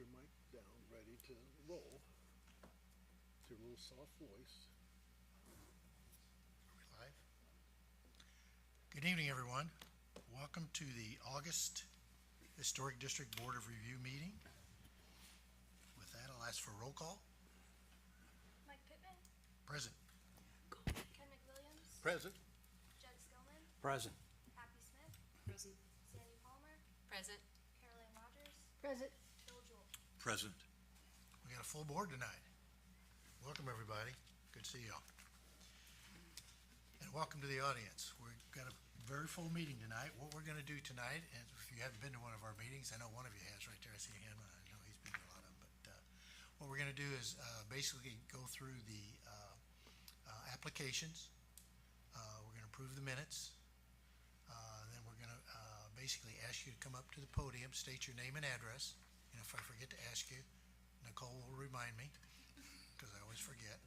your mic down, ready to roll. With your little soft voice. Are we live? Good evening, everyone. Welcome to the August Historic District Board of Review meeting. With that, I'll ask for a roll call. Mike Pittman, Present. Ken McWilliams, Present. Jed Skillman, Present. Happy Smith, Present. Sandy Palmer, Present. Caroline Rogers, Present. Bill Jewell. Present. We got a full board tonight. Welcome, everybody. Good to see y'all. And welcome to the audience. We've got a very full meeting tonight. What we're going to do tonight, and if you haven't been to one of our meetings, I know one of you has right there. I see a hand. I know he's been to a lot of them. But what we're going to do is basically go through the applications. We're going to approve the minutes. Then we're going to basically ask you to come up to the podium, state your name and address. And if I forget to ask you, Nicole will remind me, because I always forget.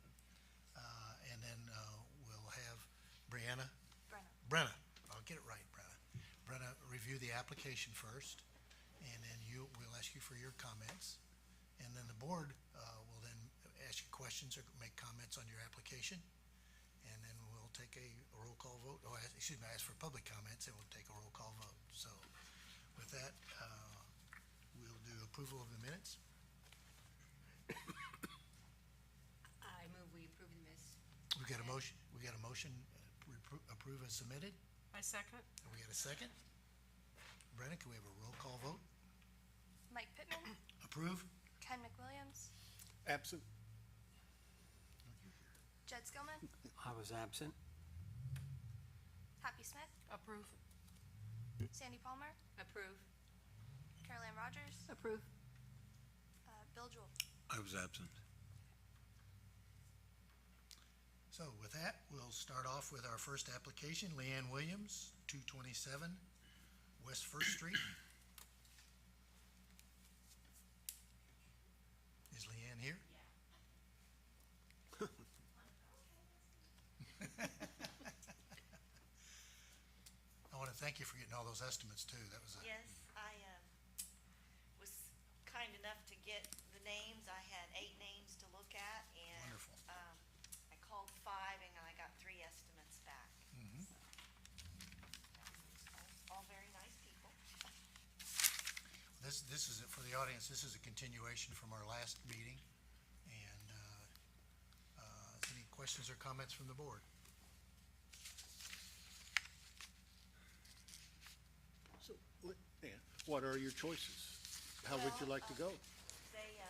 And then we'll have Brenna, I'll get it right, Brenna review the application first, and then we'll ask you for your comments. And then the board will then ask you questions or make comments on your application. And then we'll take a roll call vote, ask for public comments, and we'll take a roll call vote. So with that, we'll do approval of the minutes. I move we approve the minutes. We got a motion, approve as submitted. I second. And we got a second. Brennan, can we have a roll call vote? Mike Pittman, Approve? Ken McWilliams, Absent. Jed Skillman, I was absent. Happy Smith, Approve. Sandy Palmer, Approve. Caroline Rogers, Approve. Bill Jewell. I was absent. So with that, we'll start off with our first application, Leanne Williams, 227 West First Street. Is Leanne here? I want to thank you for getting all those estimates too. That was Yes, I was kind enough to get the names. I had 8 names to look at, and Wonderful. I called 5, and I got 3 estimates back. Mhm. All very nice people. This is, for the audience, this is a continuation from our last meeting. And any questions or comments from the board? So, Leanne, what are your choices? How would you Well, like to go? They,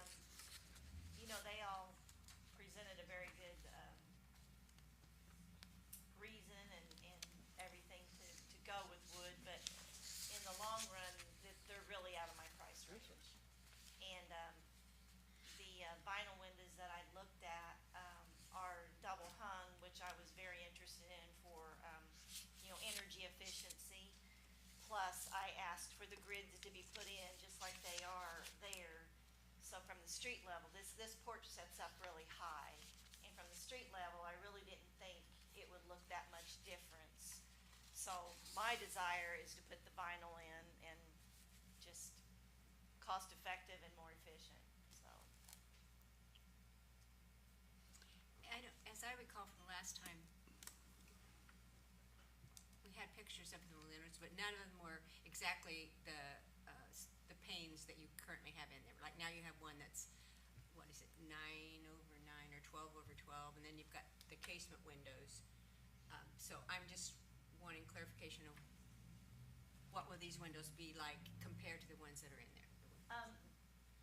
they all presented a very good reason and everything to go with wood, but in the long run, they're really out of my price range. And the vinyl windows that I looked at are double hung, which I was very interested in for, energy efficiency. Plus, I asked for the grids to be put in just like they are there. So from the street level, this porch sets up really high. And from the street level, I really didn't think it would look that much difference. So my desire is to put the vinyl in and just cost effective and more efficient, so. I don't, as I recall from the last time, we had pictures of the linens, but none of them were exactly the panes that you currently have in there. Like now you have one that's, what is it, 9/9 or 12/12, and then you've got the casement windows. So I'm just wanting clarification of what will these windows be like compared to the ones that are in there?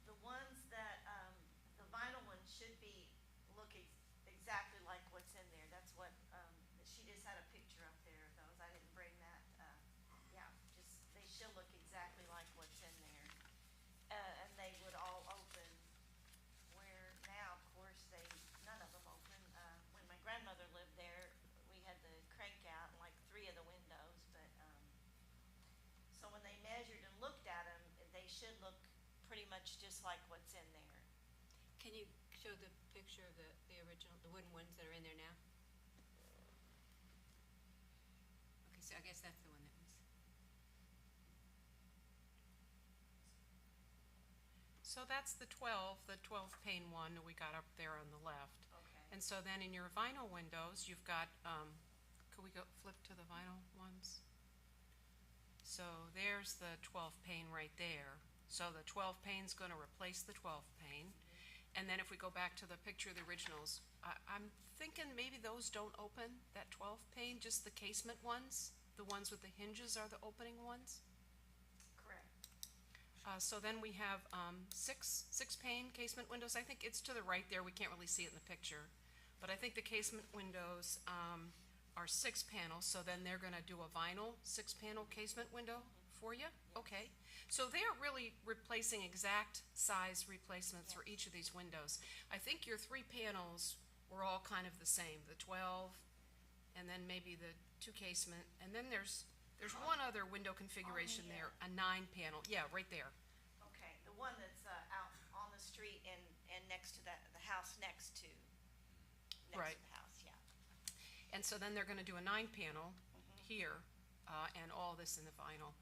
The ones that, the vinyl ones should look exactly like what's in there. That's what, she just had a picture up there of those. I didn't bring that, they should look exactly like what's in there. And they would all open, where now, of course, none of them open. When my grandmother lived there, we had the crank out in like 3 of the windows, but, so when they measured and looked at them, they should look pretty much just like what's in there. Can you show the picture of the original, the wooden ones that are in there now? Okay, so I guess that's the one that was. So that's the 12 pane one that we got up there on the left. Okay. And so then in your vinyl windows, you've got, could we go flip to the vinyl ones? So there's the 12 pane right there. So the 12 pane's gonna replace the 12 pane. And then if we go back to the picture of the originals, I'm thinking maybe those don't open, that 12 pane, just the casement ones? The ones with the hinges are the opening ones? Correct. So then we have six pane casement windows. I think it's to the right there. We can't really see it in the picture. But I think the casement windows are 6 panels, so then they're gonna do a vinyl 6-panel casement window for you? Okay. So they're really replacing exact size replacements for each of these windows. I think your 3 panels were all kind of the same, the 12, and then maybe the 2 casement, and then there's one other window configuration there, a 9 panel, yeah, right there. Okay, the one that's out on the street and next to the house next to Right. the house, yeah. And so then they're gonna do a 9 panel here, and all this in the vinyl.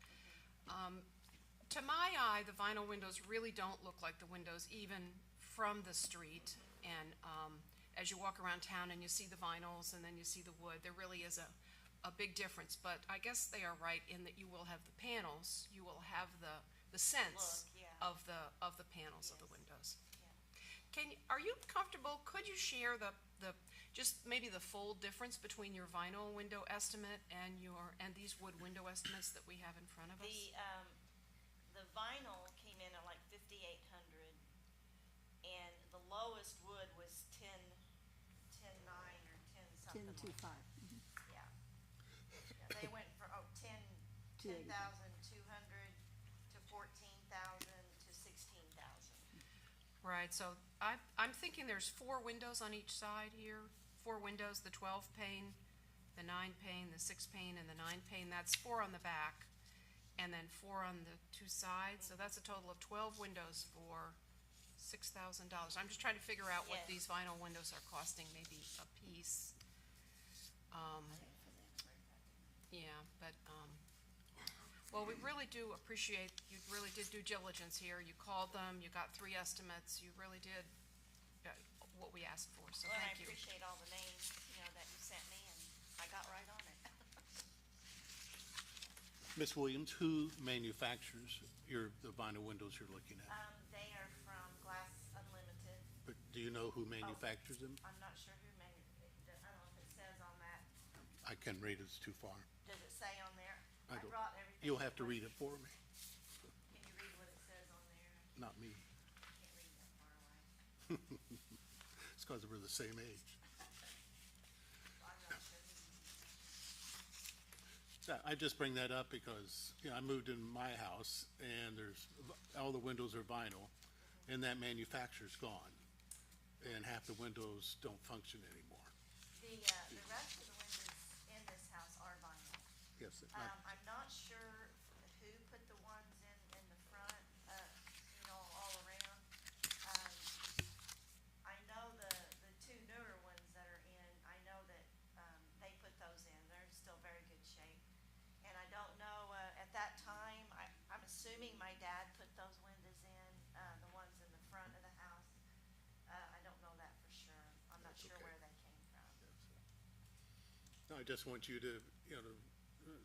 To my eye, the vinyl windows really don't look like the windows even from the street. And, as you walk around town and you see the vinyls and then you see the wood, there really is a big difference. But I guess they are right in that you will have the panels, you will have the sense Look, yeah. of the panels of the Yes. windows. Yeah. Are you comfortable, could you share just maybe the full difference between your vinyl window estimate and these wood window estimates that we have in front of us? The vinyl came in at like 5,800, and the lowest wood was 10.9 or 10 something. 10.25. Yeah. Yeah, they went from, 10,200 to 14,000 to 16,000. Right, so I'm thinking there's 4 windows on each side here, 4 windows, the 12 pane, the 9 pane, the 6 pane, and the 9 pane, that's 4 on the back, and then 4 on the 2 sides, so that's a total of 12 windows for $6,000. I'm just trying to figure out what Yes. these vinyl windows are costing maybe a piece. Yeah, but, well, we really do appreciate, you really did due diligence here. You called them, you got 3 estimates, you really did what we asked for, so Well, I thank you. appreciate all the names, that you sent me, and I got right on it. Ms. Williams, who manufactures the vinyl windows you're looking at? They are from Glass Unlimited. But do you know who manufactures them? I'm not sure who I don't know if it says on that. I can read it, it's too far. Does it say on there? I I don't- brought everything. You'll have to with read me. it for me, Can you read what it says on there? not me. I can't read that far away. It's because we're the same age. I'm not sure who. I just bring that up because, I moved in my house and all the windows are vinyl and that manufacturer's gone. And half the windows don't function anymore. The rest of the windows in this house are vinyl. Yes, I'm not sure who put the ones in the front, all around. I know the 2 newer ones that are in, I know that, they put those in, they're in still very good shape. And I don't know, at that time, I'm assuming my dad put those windows in, the ones in the front of the house. I don't know that for sure, I'm not sure okay. where they came from. no, I just want you to,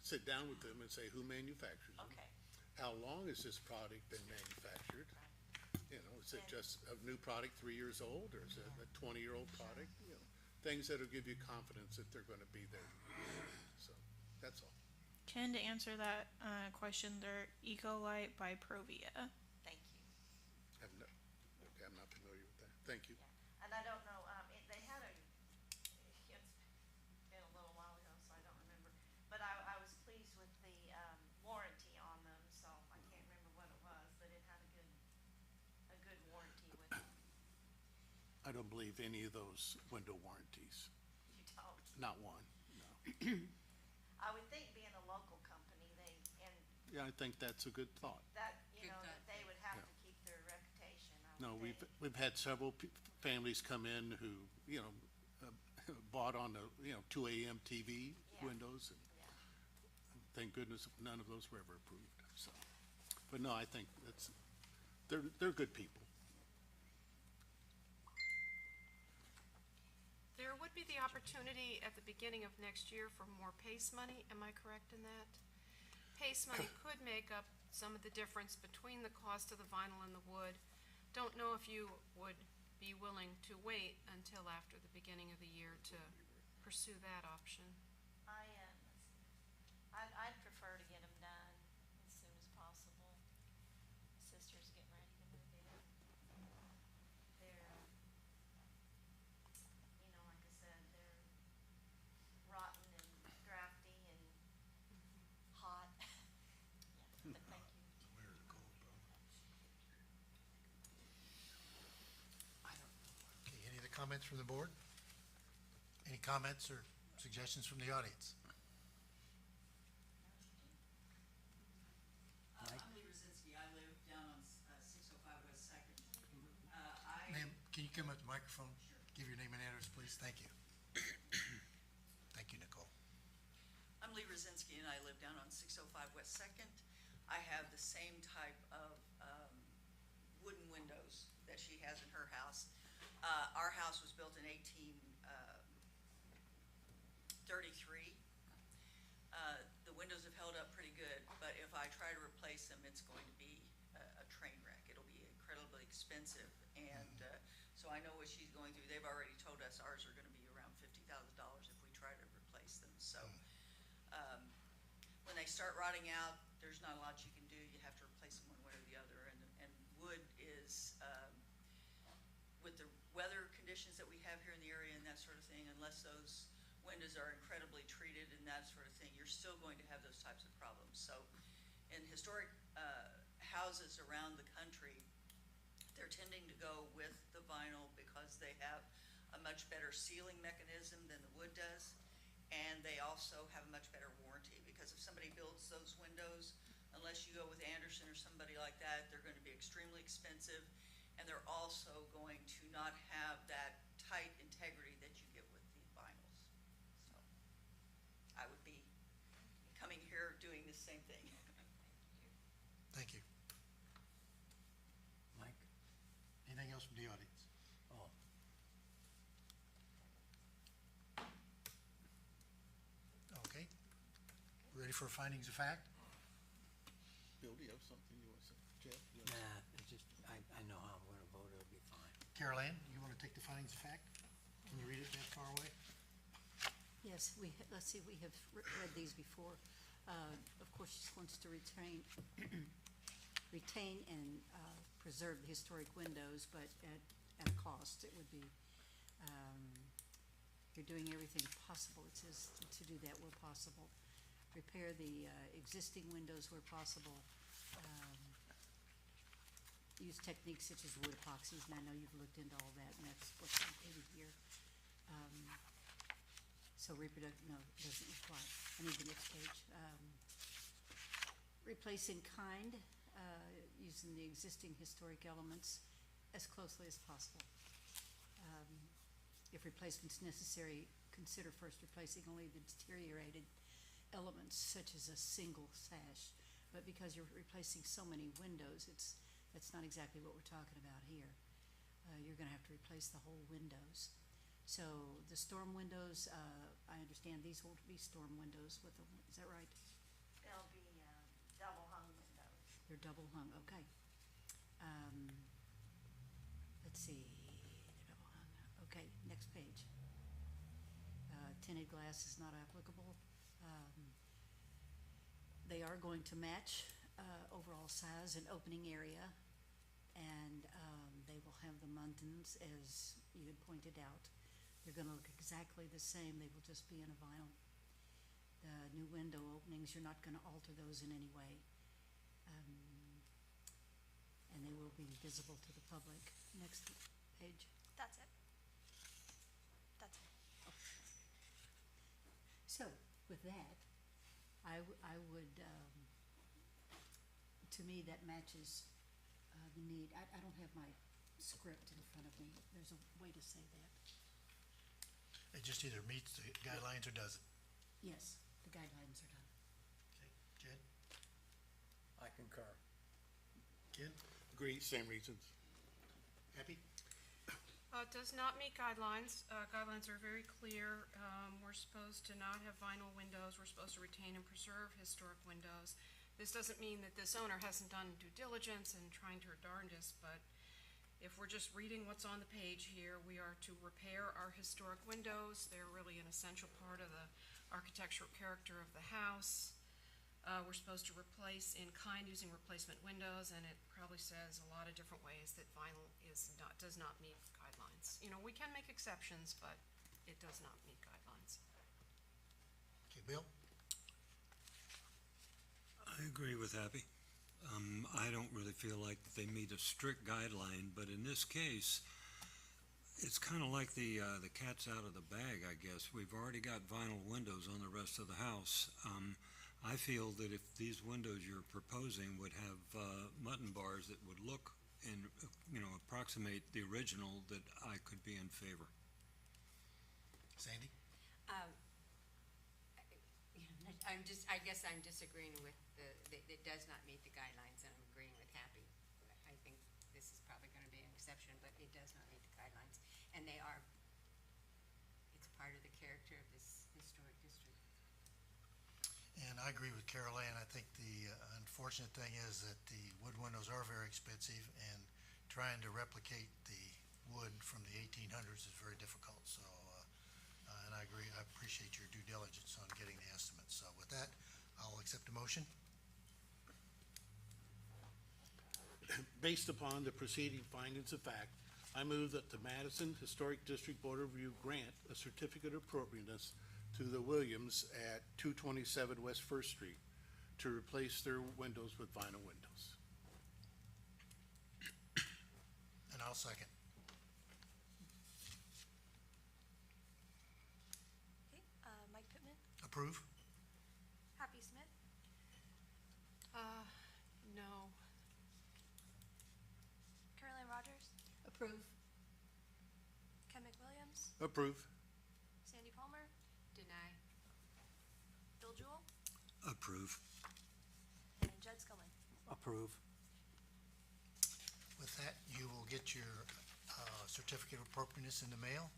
sit down with them and say who manufactures them. Okay. How long has this product been manufactured? Is it just a new product 3 years old, or is it a 20-year-old product? Things that'll give you confidence that they're gonna be there. So, that's all. Ken, to answer that question, they're Ecolite by Provia. Thank you. I'm not familiar with that. Thank you. Yeah, and I don't know, they had it's been a little while ago, so I don't remember. But I was pleased with the, warranty on them, so I can't remember what it was, but it had a good warranty with it. I don't believe any of those window warranties, You don't. not one, no. I would think being a local company, Yeah, I think that's a good thought. that Good thought. that they would have Yeah. to keep their reputation, I No, would think. we've had several families come in who, bought on the, 2 AM TV Yeah. windows. And Yeah. thank goodness none of those were ever approved, so. But no, I think they're good people. There would be the opportunity at the beginning of next year for more PACE money, am I correct in that? PACE money could make up some of the difference between the cost of the vinyl and the wood. Don't know if you would be willing to wait until after the beginning of the year to pursue that option. I'd prefer to get them done as soon as possible. Sister's getting ready to move in. They're, like I said, they're rotten and drafty and hot. Yeah, but thank you. Where's the cold, bro? Okay, any other comments from the board? Any comments or suggestions from the audience? I'm Lee Rosinski. I live down on 605 West Second. Ma'am, can you come up to the microphone? Give your name and address, please. Thank you. Thank you, Nicole. I'm Lee Rosinski, and I live down on 605 West Second. I have the same type of wooden windows that she has in her house. Our house was built in 1833. The windows have held up pretty good, but if I try to replace them, it's going to be a train wreck. It'll be incredibly expensive, and so I know what she's going through. They've already told us ours are going to be around $50,000 if we try to replace them. So when they start rotting out, there's not a lot you can do. You have to replace them one way or the other, and wood is, with the weather conditions that we have here in the area and that sort of thing, unless those windows are incredibly treated and that sort of thing, you're still going to have those types of problems. So in historic houses around the country, they're tending to go with the vinyl because they have a much better sealing mechanism than the wood does, and they also have a much better warranty, because if somebody builds those windows, unless you go with Andersen or somebody like that, they're going to be extremely expensive, and they're also going to not have that tight integrity that you get with the vinyls. So I would be coming here doing the same thing. Thank you. Mike? Anything else from the audience? Oh, Okay. Ready for findings of fact? Bill, do you have something you want to say? Jeff? you nah, want to- it's just, I know how I'm gonna vote, it'll be fine. Carol Ann, you want to take the findings of fact? Can you read it that far away? Yes, let's see, we have read these before. Of course, she wants to retain and preserve the historic windows, but at a cost. It would be, you're doing everything possible, it says, to do that where possible. Repair the existing windows where possible. Use techniques such as wood epoxies, and I know you've looked into all that, and that's what's included here. So no, it doesn't apply. I need the next page. Replace in kind, using the existing historic elements as closely as possible. If replacement's necessary, consider first replacing only the deteriorated elements, such as a single sash. But because you're replacing so many windows, that's not exactly what we're talking about here. You're gonna have to replace the whole windows. So the storm windows, I understand these won't be storm windows with them, is that right? They'll be, double hung windows. They're double hung, okay. Let's see, they're double hung, okay, next page. Tinted glass is not applicable. They are going to match, overall size and opening area, and, they will have the muntins, as you had pointed out. They're gonna look exactly the same, they will just be in a vinyl. The new window openings, you're not gonna alter those in any way. And they will be visible to the public. Next page. That's it. That's it. So, with that, I would, to me, that matches, the need. I don't have my script in front of me. There's a way to say that. It just either meets the guidelines or doesn't. Yes, the guidelines are done. Okay, Jed? I concur. Ken? Agree, same reasons. Happy? It does not meet guidelines. Guidelines are very clear. We're supposed to not have vinyl windows. We're supposed to retain and preserve historic windows. This doesn't mean that this owner hasn't done due diligence and trying her darndest, but if we're just reading what's on the page here, we are to repair our historic windows. They're really an essential part of the architectural character of the house. We're supposed to replace in kind using replacement windows, and it probably says a lot of different ways that vinyl does not meet guidelines. You know, we can make exceptions, but it does not meet guidelines. Okay, Bill? I agree with Happy. I don't really feel like they meet a strict guideline, but in this case, it's kind of like the cat's out of the bag, I guess. We've already got vinyl windows on the rest of the house. I feel that if these windows you're proposing would have mutton bars that would look and, approximate the original, that I could be in favor. Sandy? I guess I'm disagreeing with it does not meet the guidelines, and I'm agreeing with Happy. I think this is probably gonna be an exception, but it does not meet the guidelines, and it's part of the character of this historic district. And I agree with Carol Ann. I think the unfortunate thing is that the wood windows are very expensive, and trying to replicate the wood from the 1800s is very difficult. So, and I agree, I appreciate your due diligence on getting the estimates. So with that, I'll accept a motion. Based upon the preceding findings of fact, I move that the Madison Historic District Board of Review grant a certificate of appropriateness to the Williams at 227 West First Street to replace their windows with vinyl windows. And I'll second. Okay, Mike Pittman, Approve? Happy Smith, No. Caroline Rogers, Approve. Ken McWilliams, Approve. Sandy Palmer, Deny. Bill Jewell, Approve. and Judd Skillman. Approve. With that, you will get your certificate of appropriateness in the mail,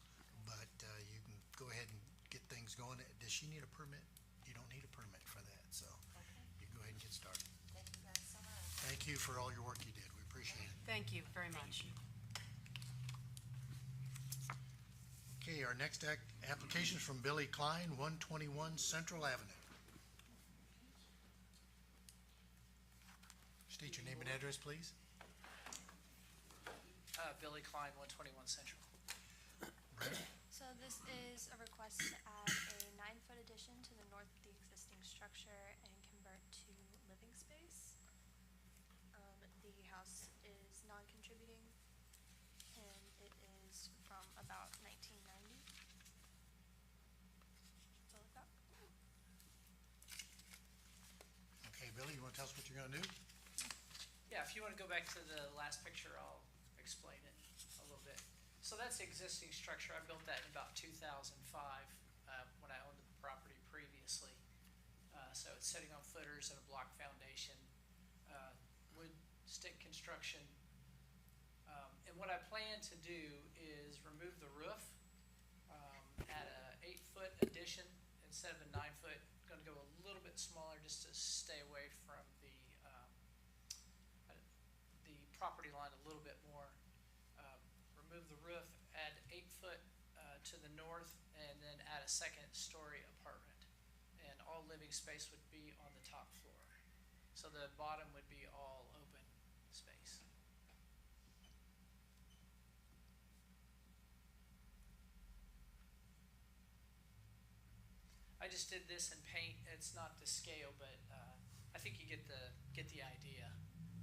but you can go ahead and get things going. Does she need a permit? You don't need a permit for that, so you can go ahead and get started. Thank you guys so much. Thank you for all your work you did. We appreciate it. Thank you very much. Okay, our next application is from Billy Klein, 121 Central Avenue. State your name and address, please. Billy Klein, 121 Central. So this is a request to add a 9-foot addition to the north of the existing structure and convert to living space. The house is non-contributing, and it is from about 1990. So with that, Okay, Billy, you want to tell us what you're going to do? Yeah, if you want to go back to the last picture, I'll explain it a little bit. So that's the existing structure. I built that in about 2005 when I owned the property previously. So it's sitting on footers and a block foundation, wood stick construction. And what I plan to do is remove the roof, add a 8-foot addition instead of a 9-foot. Going to go a little bit smaller just to stay away from the property line a little bit more. Remove the roof, add 8-foot to the north, and then add a second-story apartment. And all living space would be on the top floor. So the bottom would be all open space. I just did this in paint. It's not to scale, but I think you get the idea.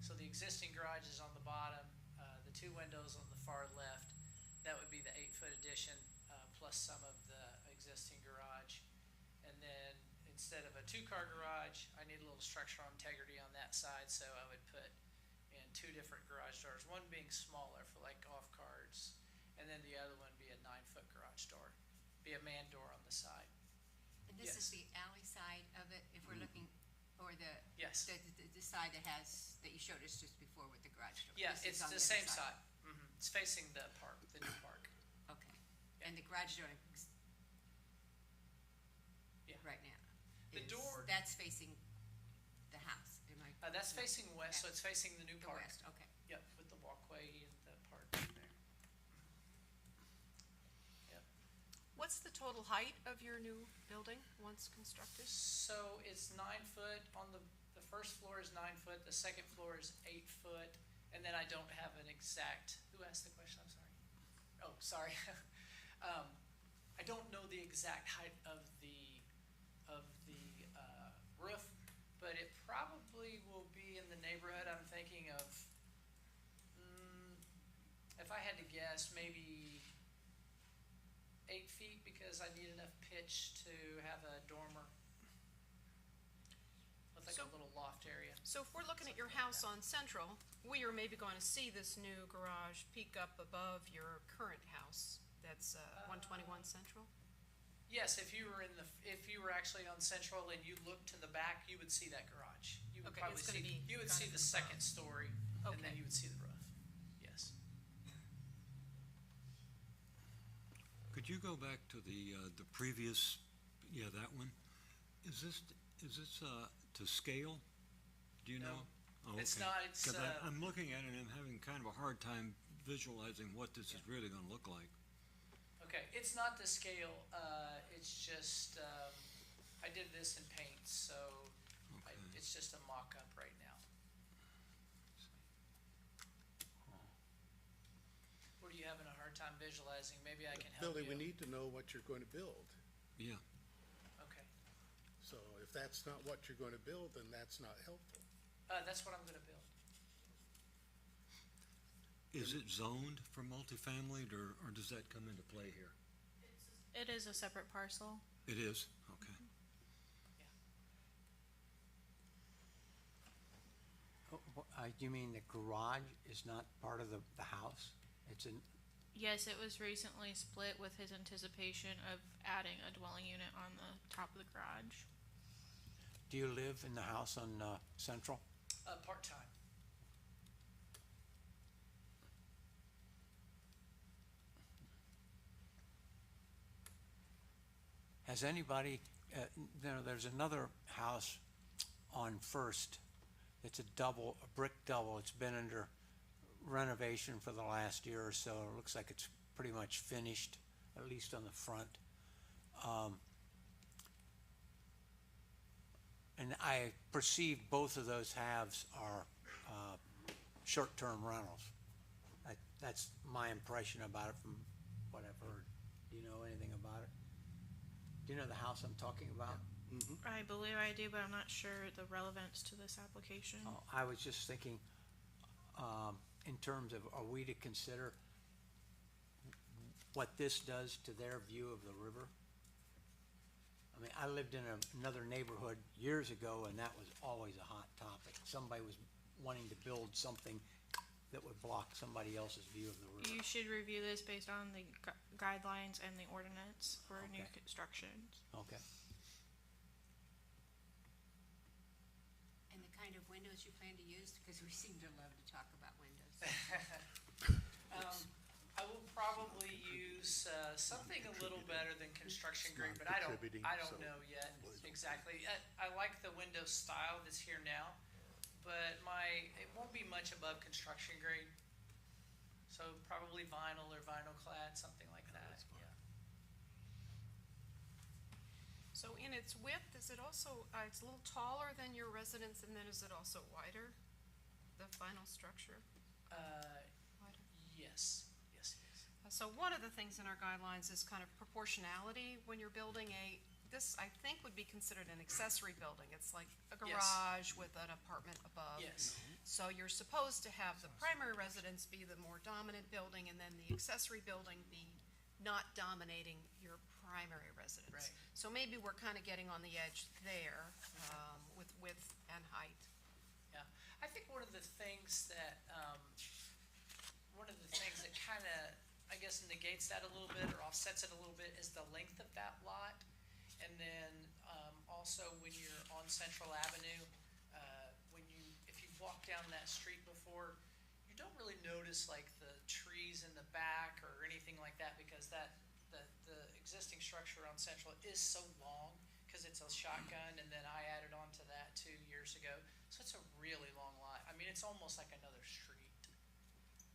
So the existing garage is on the bottom, the 2 windows on the far left. That would be the 8-foot addition, plus some of the existing garage. And then instead of a 2-car garage, I need a little structural integrity on that side, so I would put in 2 different garage doors, one being smaller for like golf carts, and then the other one be a 9-foot garage door, be a man door on the side. And this is Yes. the alley side of it, if we're looking, or the Yes. the side that has that you showed us just before with the garage door. Yeah, This is it's on the other same side. It's facing the park, the new park. Okay, and the garage door Yeah. right now The is, door- that's facing the house, am I? That's no, facing west, so it's facing the new The park. west, okay. Yep, with the walkway and the park there. Yep. What's the total height of your new building once constructed? So it's 9 foot on the first floor is 9 foot, the second floor is 8 foot, and then I don't have an exact, who asked the question, I'm sorry? Oh, sorry. I don't know the exact height of the roof, but it probably will be in the neighborhood, I'm thinking of, if I had to guess, maybe 8 feet, because I need enough pitch to have a dormer with like So- a little loft area. So if we're looking at your house on Central, we are maybe going to see this new garage peek up above your current house. That's 121 Central? Yes, if you were actually on Central and you looked to the back, you would see that garage. You would Okay, probably it's gonna see, be you would kind see of the second story, and then Okay. you would see the roof. Yes. Could you go back to the previous, yeah, that one? Is this to scale? Do you No, know? Oh, it's okay. not, it's, 'Cause I'm looking at it and I'm having kind of a hard time visualizing what this is really gonna look like. Okay, it's not the scale, it's just, I did this in paint, so Okay. it's just a mock-up right now. What are you having a hard time visualizing? Maybe I can help you. Billy, we need to know what you're going to build. Yeah, Okay, So if that's not what you're going to build, then that's not helpful. that's what I'm gonna build. is it zoned for multifamily or does that come into play here? It is a separate parcel. It is, okay. You mean the garage is not part of the house? It's in, Yes, it was recently split with his anticipation of adding a dwelling unit on the top of the garage. do you live in the house on, Central? Part-time. Has anybody, there's another house on First. It's a brick double. It's been under renovation for the last year or so. It looks like it's pretty much finished, at least on the front. And I perceive both of those halves are, short-term rentals. That's my impression about it from what I've heard. Do you know anything about it? Do you know the house I'm talking about? I believe I do, but I'm not sure the relevance to this application. Oh, I was just thinking, in terms of, are we to consider what this does to their view of the river? I mean, I lived in another neighborhood years ago, and that was always a hot topic. Somebody was wanting to build something that would block somebody else's view of the river. You should review this based on the guidelines and the ordinance for new Okay. constructions. Okay. And the kind of windows you plan to use, because we seem to love to talk about windows. I will probably use something a little better than construction It's grade, not but I don't contributing, so- know yet exactly. I like the window style that's here now, but it won't be much above construction grade. So probably vinyl or vinyl clad, something like that, yeah. So in its width, is it also, it's a little taller than your residence, and then is it also wider? The final structure wider? Yes, yes, yes. So one of the things in our guidelines is kind of proportionality when you're building this I think would be considered an accessory building. It's like a Yes. garage with an apartment above. Yes. So you're supposed to have the primary residence be the more dominant building and then the accessory building be not dominating your primary residence. Right. So maybe we're kind of getting on the edge there, with width and height. Yeah, I think one of the things that kind of, I guess, negates that a little bit or offsets it a little bit is the length of that lot. And then also when you're on Central Avenue, if you walk down that that street before, you don't really notice like the trees in the back or anything like that, because the existing structure on Central is so long, cause it's a shotgun, and then I added on to that 2 years ago, so it's a really long lot. I mean, it's almost like another street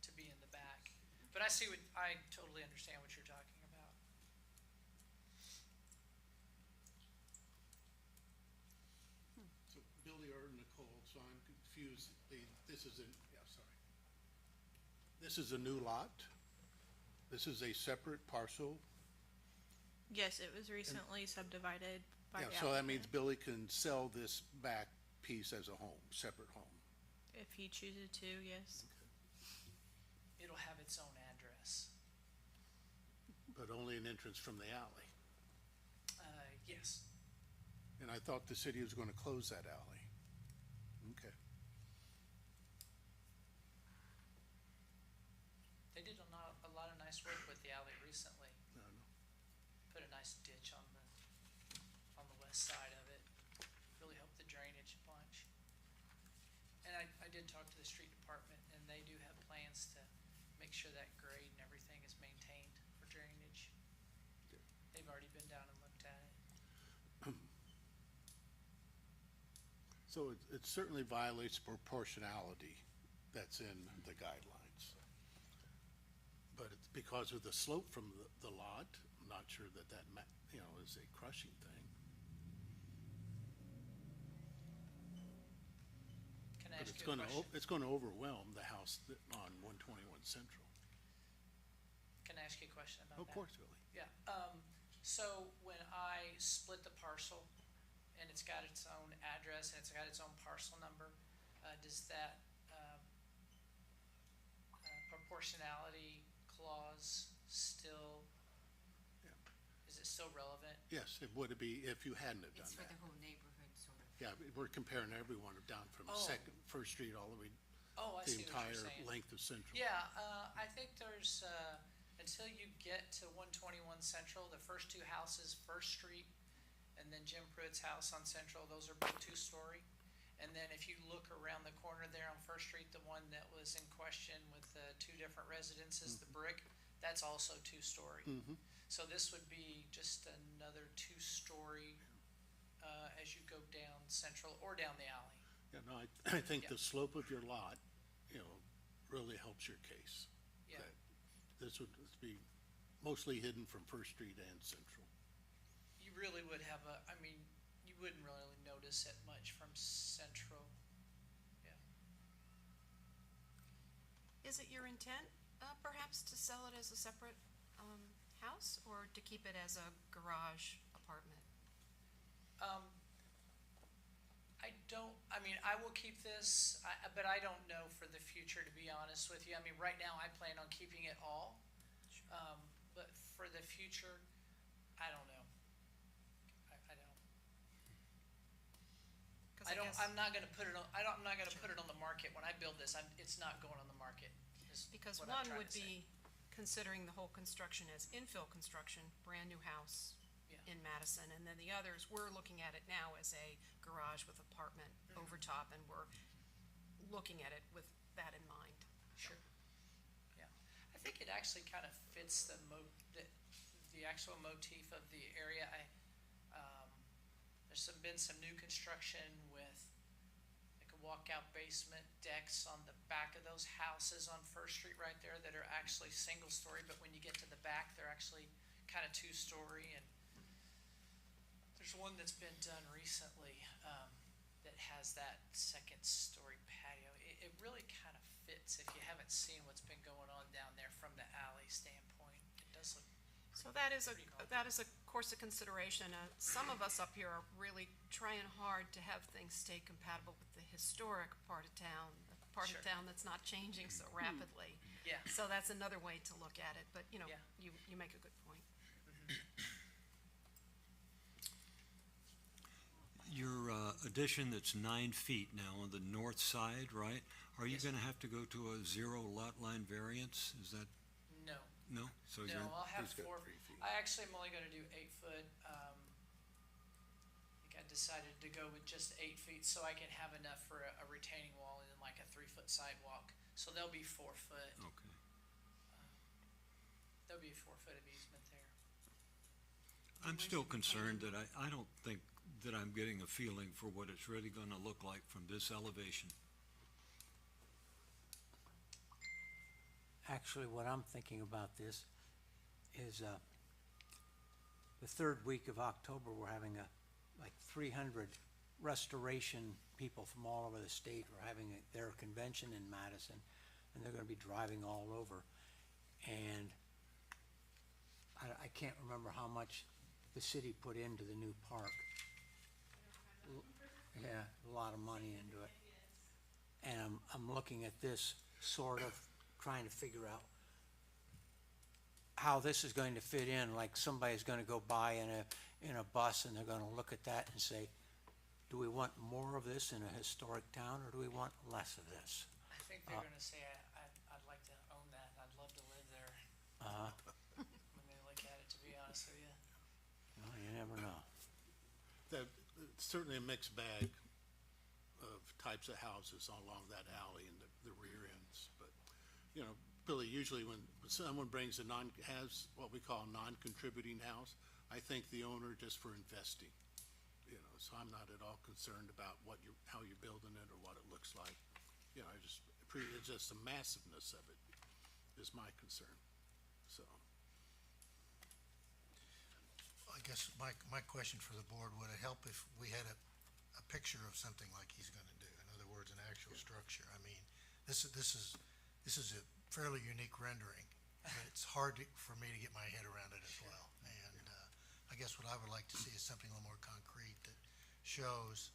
to be in the back, but I totally understand what you're talking about. So Billy or Nicole, so I'm confused, this is this is a new lot? This is a separate parcel? Yes, it was recently subdivided by Yeah, the so that applicant. means Billy can sell this back piece as a home, separate home. If he chooses to, yes. It'll have its own address. But only an entrance from the alley. Yes. And I thought the city was gonna close that alley. Okay. They did a lot of nice work with the alley recently. No, no. Put a nice ditch on the west side of it. Really helped the drainage a bunch. And I did talk to the street department, and they do have plans to make sure that grade and everything is maintained for drainage. They've already been down and looked at it. So it certainly violates proportionality that's in the guidelines. But it's because of the slope from the lot, I'm not sure that is a crushing thing. Can I But ask you a question? it's gonna overwhelm the house on 121 Central. Can I ask you a question about that? Of course, Billy. Yeah, so when I split the parcel and it's got its own address and it's got its own parcel number, does that, proportionality clause still, Yeah. is it still relevant? Yes, it would be if you hadn't have done It's for that. the whole neighborhood, sort of. Yeah, we're comparing everyone down from Oh. First Street all the way, Oh, I the see what you're entire saying. length of Central. Yeah, I think there's, until you get to 121 Central, the first two houses, First Street and then Jim Pruitt's house on Central, those are both two-story. And then if you look around the corner there on First Street, the one that was in question with the two different residences, the brick, that's also two-story. So this would be just another two-story, as you go down Central or down the alley. Yeah, no, I think Yeah. the slope of your lot, really helps your case. Yeah. That this would be mostly hidden from First Street and Central. You really would have you wouldn't really notice it much from Central. Yeah. Is it your intent, perhaps to sell it as a separate, house, or to keep it as a garage apartment? I will keep this, but I don't know for the future, to be honest with you. I mean, right now, I plan on keeping it all. But for the future, I don't know. I don't. I'm not gonna put it on, I'm not gonna put it on the market. When I build this, it's not going on the market, is Because what I'm one trying would to say. be considering the whole construction as infill construction, brand-new house Yeah. in Madison, and then the others, we're looking at it now as a garage with apartment over top, and we're looking at it with that in mind. Sure. Yeah. I think it actually kind of fits the actual motif of the area. There's been some new construction with like a walkout basement decks on the back of those houses on First Street right there that are actually single story, but when you get to the back, they're actually kind of two-story. And there's one that's been done recently, that has that second story patio. It really kind of fits if you haven't seen what's been going on down there from the alley standpoint. It does look, So that is Pretty cool. a course of consideration. Some of us up here are really trying hard to have things stay compatible with the historic part of town, the part of Sure. town that's not changing so rapidly. yeah. So that's another way to look at it, but, Yeah. you make a good point. Your addition that's 9 feet now on the north side, right? Are you Yes. gonna have to go to a 0 lot line variance? Is that, No. no? So No, you're, I'll have He's got 4. 3 feet. I actually am only gonna do 8 foot. I think I decided to go with just 8 feet so I can have enough for a retaining wall and then like a 3-foot sidewalk. So there'll be 4 foot, Okay. there'll be a 4 foot of easement there. I'm still concerned that I don't think that I'm getting a feeling for what it's really gonna look like from this elevation. Actually, what I'm thinking about this is, the third week of October, we're having like 300 restoration people from all over the state are having their convention in Madison, and they're gonna be driving all over. And I can't remember how much the city put into the new park. Yeah, a lot of money into it. And I'm looking at this, sort of trying to figure out how this is going to fit in, like somebody's gonna go by in a bus and they're gonna look at that and say, do we want more of this in a historic town, or do we want less of this? I think they're gonna say, I'd like to own that, and I'd love to live there when they look at it, to be honest with you. Well, you never know. That, it's certainly a mixed bag of types of houses along that alley and the rear ends, but, you know, Billy, usually when someone brings has what we call a non-contributing house, I thank the owner just for investing, you know, so I'm not at all concerned about how you're building it or what it looks like. You know, it's just the massiveness of it is my concern, so. I guess my question for the board, would it help if we had a picture of something like he's gonna do? In other words, an actual structure. I mean, this is a fairly unique rendering, but it's hard for me to get my head around it as well. And, I guess what I would like to see is something a little more concrete that shows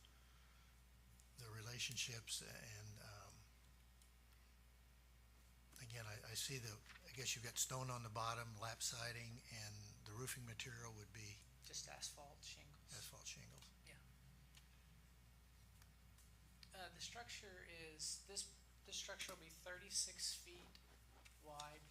the relationships and, again, I see I guess you've got stone on the bottom, lap siding, and the roofing material would be Just asphalt shingles. asphalt shingles. Yeah. The structure is, this structure will be 36 feet wide.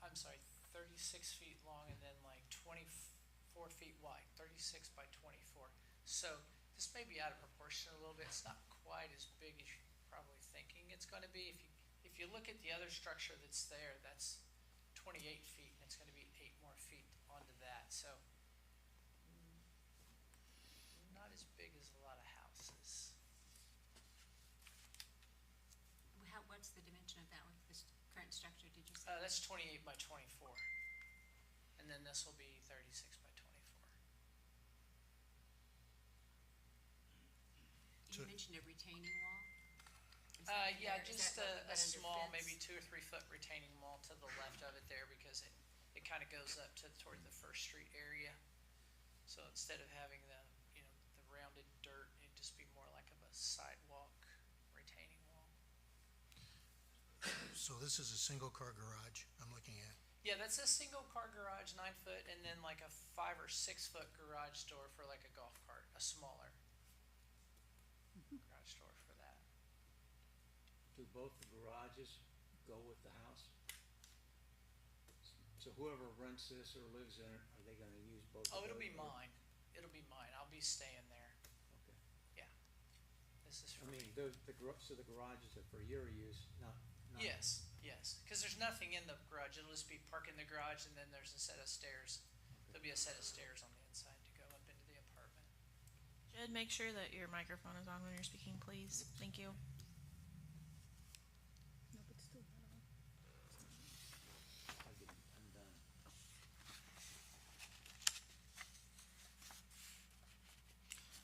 I'm sorry, 36 feet long and then like 24 feet wide, 36 by 24. So this may be out of proportion a little bit. It's not quite as big as you're probably thinking it's gonna be. If you look at the other structure that's there, that's 28 feet, and it's gonna be 8 more feet onto that, so not as big as a lot of houses. What's the dimension of that with this current structure, did you say? That's 28 by 24, and then this will be 36 by 24. You So- mentioned a retaining wall? Is that Yeah, under- is just that a under small, fence? maybe 2 or 3 foot retaining wall to the left of it there, because it kind of goes up toward the First Street area. So instead of having the rounded dirt, it'd just be more like of a sidewalk retaining wall. So this is a single-car garage I'm looking at. Yeah, that's a single car garage, 9 foot, and then like a 5 or 6 foot garage door for like a golf cart, a smaller garage door for that. Do both the garages go with the house? So whoever rents this or lives in it, are they gonna use both of Oh, it'll those, be or- mine. It'll be mine. I'll be staying there. Okay. Yeah. This is I for me. mean, so the garages are for your use, not. Yes, because there's nothing in the garage. It'll just be park in the garage, and then there's a set of stairs. There'll be a set of stairs on the inside to go up into the apartment. Jed, make sure that your microphone is on when you're speaking, please. Thank you. I'm done.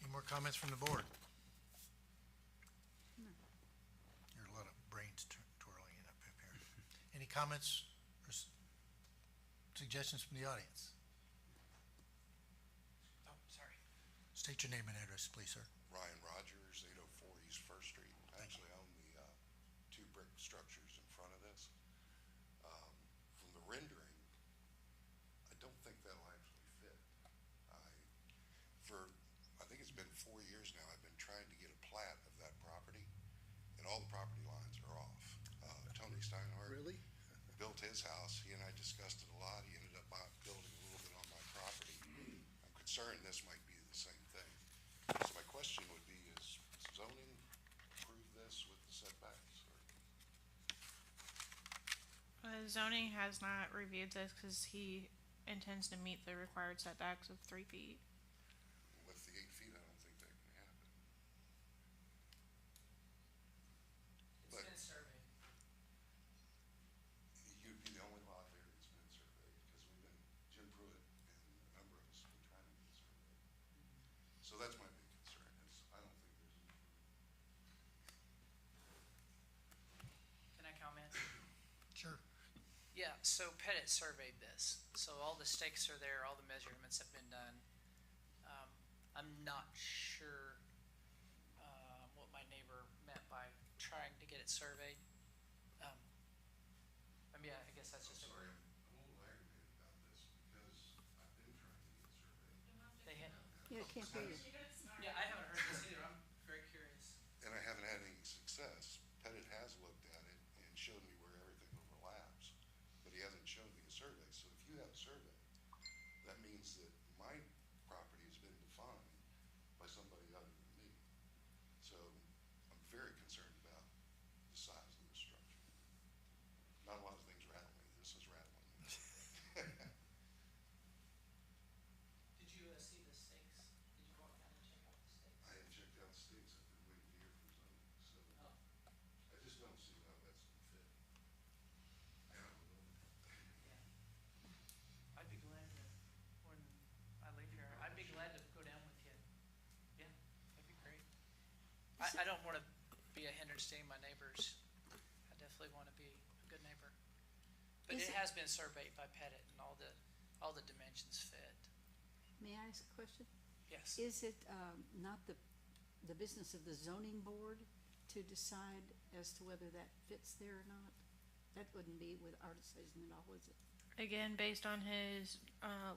Any more comments from the board? There are a lot of brains twirling up here. Any comments or suggestions from the audience? Oh, sorry. State your name and address, please, sir. Ryan Rogers, 804 East First Street. I actually own the 2 brick structures in front of this. From the rendering, I don't think that'll actually fit. I think it's been 4 years now, I've been trying to get a plat of that property, and all the property lines are off. Tony Steinhardt Really? built his house. He and I discussed it a lot. He ended up building a little bit on my property. I'm concerned this might be the zoning has not reviewed this because he intends to meet the required setbacks of 3 feet. With the 8 feet, I don't think that can happen. It's But- been surveyed. You'd be the only lot there that's been surveyed, because we've been, Jim Pruitt and a number of us have been trying to get it surveyed. So that's my big concern, is I don't think there's an Can I comment? Sure. Yeah, so Pettit surveyed this, so all the stakes are there, all the measurements have been done. I'm not sure, what my neighbor meant by trying to get it surveyed. I mean, I guess that's I'm just. sorry, I'm a little aggravated about this, because I've been trying to get it surveyed. They had, Yeah, I can't hear you. yeah, I haven't heard this either, I'm very curious. And I haven't had any success. Pettit has looked at it and showed me where everything overlaps, but he hasn't shown me a survey. So if you have a survey, that means that my property has been defined by somebody other than me. So I'm very concerned about the size of the structure. Not a lot of things rattle me. This is rattling me. Did you see the stakes? Did you walk down and check out the stakes? I haven't checked out stakes. I've been waiting to hear from zoning, so Oh. I just don't see how that's gonna fit. And I'm a little, I'd be glad to, when I leave here, I'd be glad to go down with you. Yeah, that'd be great. I don't wanna be a hindrance to any of my neighbors. I definitely wanna be a good neighbor. But Is it it- has been surveyed by Pettit and all the dimensions fit. May I ask a question? Yes. Is it not the business of the zoning board to decide as to whether that fits there or not? That wouldn't be with our decision at all, is it? Again, based on his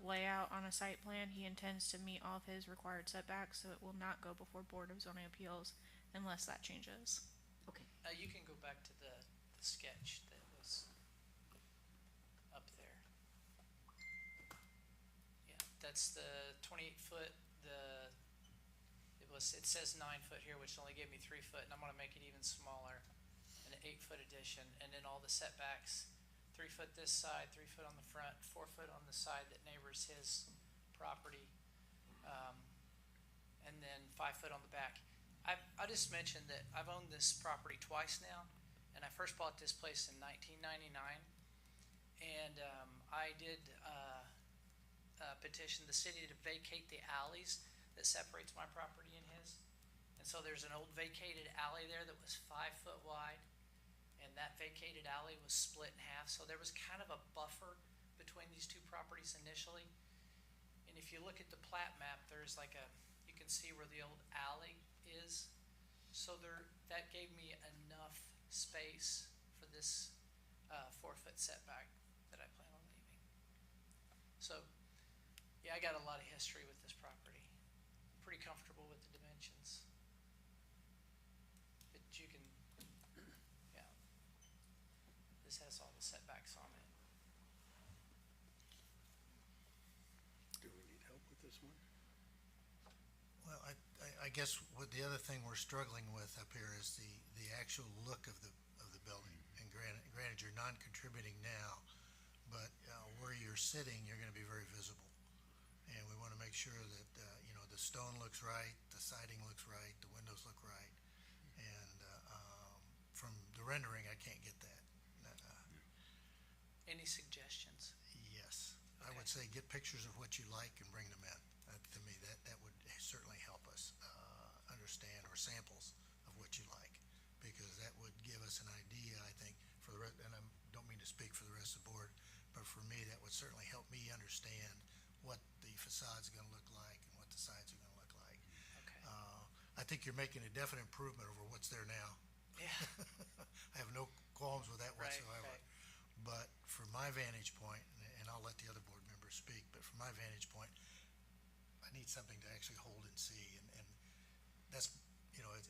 layout on a site plan, he intends to meet all of his required setbacks, so it will not go before Board of Zoning Appeals unless that changes. Okay. You can go back to the sketch that was up there. Yeah, that's the 28-foot, it says 9 foot here, which only gave me 3 foot, and I'm gonna make it even smaller, an 8-foot addition, and then all the setbacks, 3 foot this side, 3 foot on the front, 4 foot on the side that neighbors his property, and then 5 foot on the back. I just mentioned that I've owned this property twice now, and I first bought this place in 1999, and I did petition the city to vacate the alleys that separates my property and his. And so there's an old vacated alley there that was 5 foot wide, and that vacated alley was split in half, so there was kind of a buffer between these two properties initially. And if you look at the plat map, there's like you can see where the old alley is. So that gave me enough space for this 4-foot setback that I plan on leaving. So, yeah, I got a lot of history with this property. Pretty comfortable with the dimensions. But you can, yeah, this has all the setbacks on it. Do we need help with this one? Well, I guess what the other thing we're struggling with up here is the actual look of the building. And granted, you're non-contributing now, but where you're sitting, you're gonna be very visible. And we wanna make sure that, the stone looks right, the siding looks right, the windows look right. And, from the rendering, I can't get that. Any suggestions? Yes, I would Okay. say get pictures of what you like and bring them in. To me, that would certainly help us understand, or samples of what you like, because that would give us an idea, I think, for the rest, and I don't mean to speak for the rest of the board, but for me, that would certainly help me understand what the facade's gonna look like and what the sides are gonna look like. Okay. I think you're making a definite improvement over what's there now. Yeah. I have no qualms with that Right, whatsoever. right. But from my vantage point, and I'll let the other board members speak, but from my vantage point, I need something to actually hold and see, and that's,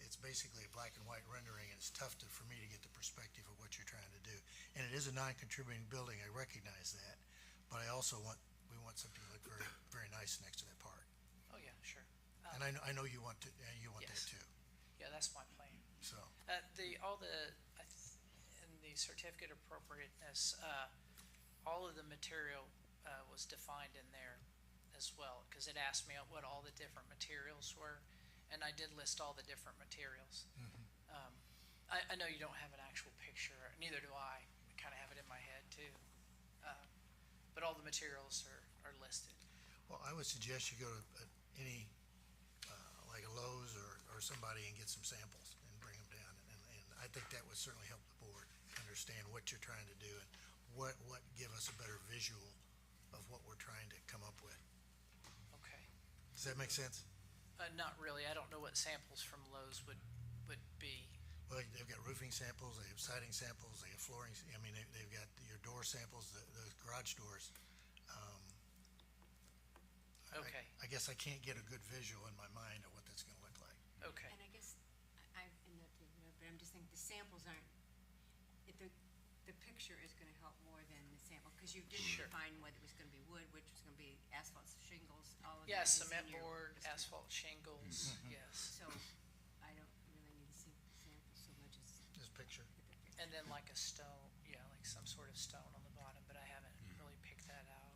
it's basically a black and white rendering, and it's tough for me to get the perspective of what you're trying to do. And it is a non-contributing building, I recognize that, but we want something to look very, very nice next to that park. Oh, yeah, sure. And I know you want that Yes. too, Yeah, that's my plan. so. In the the certificate of appropriateness, all of the material, was defined in there as well, cause it asked me what all the different materials were, and I did list all the different materials. I know you don't have an actual picture, neither do I kinda have it in my head too. But all the materials are listed. Well, I would suggest you go to any, like a Lowe's or somebody and get some samples and bring them down. And I think that would certainly help the board understand what you're trying to do and what give us a better visual of what we're trying to come up with. Okay. Does that make sense? Not really, I don't know what samples from Lowe's would be. Well, they've got roofing samples, they have siding samples, they have flooring, I mean, they've got your door samples, the garage doors. Okay. I guess I can't get a good visual in my mind of what that's gonna look like. Okay. And I guess, and not to interrupt, but I'm just thinking the samples aren't, the picture is gonna help more than the sample, cause you didn't Sure. define whether it was gonna be wood, which was gonna be asphalt, shingles, all of that. Yeah, is in cement your board, description. asphalt shingles, yes. So, I don't really need to see the sample so much as This picture. the picture. And then like a stone, yeah, like some sort of stone on the bottom, but I haven't really picked that out.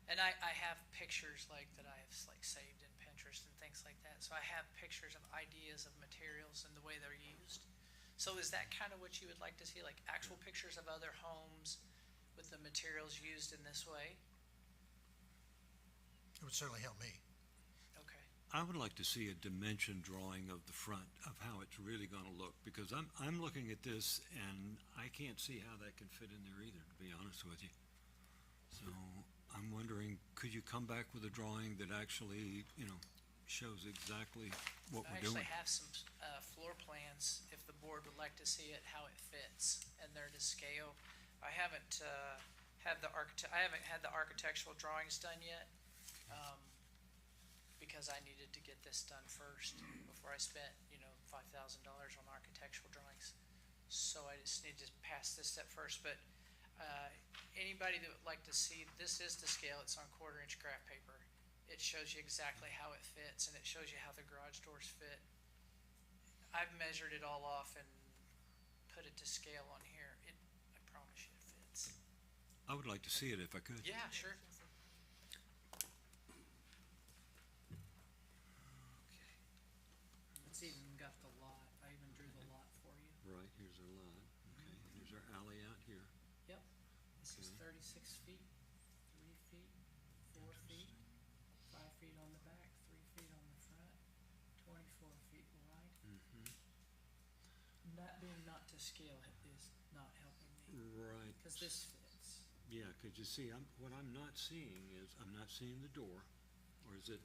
And I have pictures like that I have like saved in Pinterest and things like that, so I have pictures of ideas of materials and the way they're used. So is that kind of what you would like to see, like actual pictures of other homes with the materials used in this way? It would certainly help me. Okay, I would like to see a dimension drawing of the front of how it's really gonna look, because I'm looking at this and I can't see how that can fit in there either, to be honest with you. So I'm wondering, could you come back with a drawing that actually, shows exactly what I we're doing? actually have some floor plans, if the board would like to see it, how it fits, and they're to scale. I haven't had the architectural drawings done yet, because I needed to get this done first before I spent, $5,000 on architectural drawings. So I just need to pass this step first, but anybody that would like to see, this is to scale, it's on 1/4-inch graph paper. It shows you exactly how it fits, and it shows you how the garage doors fit. I've measured it all off and put it to scale on here. I promise you it fits. I would like to see it if I could. Yeah, sure. It's even got the lot. I even drew the lot for you. Right, here's our lot, okay, here's our alley out here. Yep. This is Okay. 36 feet, 3 feet, 4 feet, 5 feet on the back, 3 feet on the front, 24 feet wide. That being not to scale is not helping me, Right. because this fits. Yeah, could you see, what I'm not seeing is, I'm not seeing the door, or is it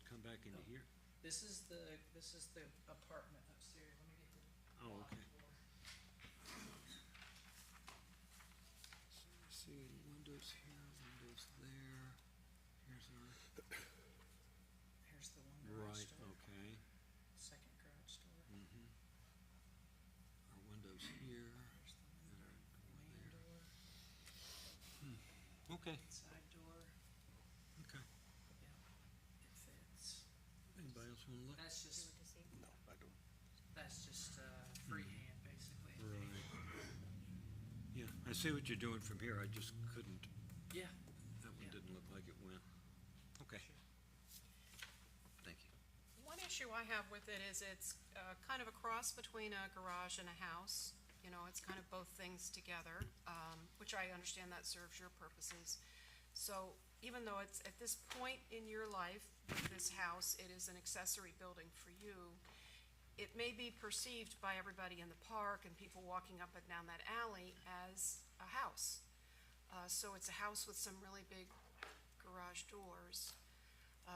come back into No. here? This is the apartment upstairs. Let me get the. Oh, lot okay. floor. See, windows here, windows there, here's our, Here's the one garage right, door, okay, second garage door. our windows here, Here's the and window, our door main there. door, Okay, side door. okay. Yeah, it fits. Anybody else wanna look? That's just, No, I don't. that's just freehand, basically. Right. Yeah, I see what you're doing from here, I just couldn't, Yeah. that one Yeah. didn't look like it went. Okay. Thank you. One issue I have with it is it's kind of a cross between a garage and a house. It's kind of both things together, which I understand that serves your purposes. So even though it's at this point in your life, this house, it is an accessory building for you, it may be perceived by everybody in the park and people walking up and down that alley as a house. So it's a house with some really big garage doors.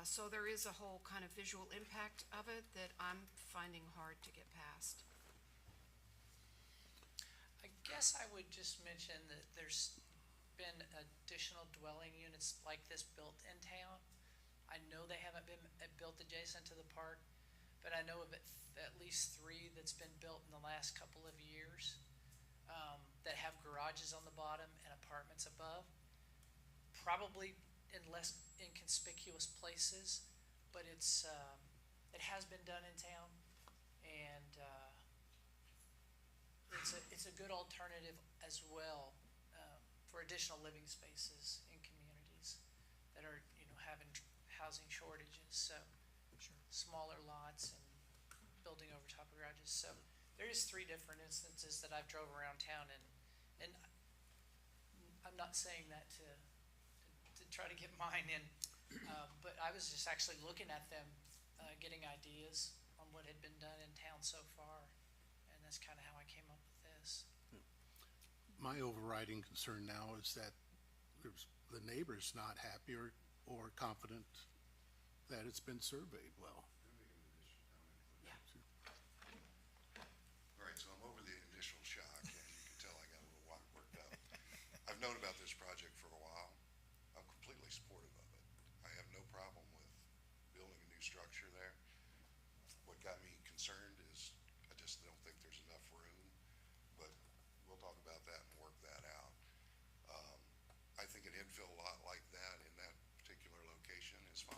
So there is a whole kind of visual impact of it that I'm finding hard to get past. I guess I would just mention that there's been additional dwelling units like this built in town. I know they haven't been built adjacent to the park, but I know of at least 3 that's been built in the last couple of years, that have garages on the bottom and apartments above. Probably in less inconspicuous places, but it has been done in town, and it's it's a good alternative as well, for additional living spaces in communities that are, having housing shortages, so. Sure. Smaller lots and building over top of garages, so there is 3 different instances that I've drove around town and I'm not saying that to try to get mine in, but I was just actually looking at them, getting ideas on what had been done in town so far, and that's kinda how I came up with this. My overriding concern now is that the neighbor's not happy or confident that it's been surveyed well. All right, so I'm over the initial shock, and you can tell I got a little worked up. I've known about this project for a while. I'm completely supportive of it. I have no problem with building a new structure there. What got me concerned is I just don't think there's enough room, but we'll talk about that and work that out. I think an infill lot like that in that particular location is fine.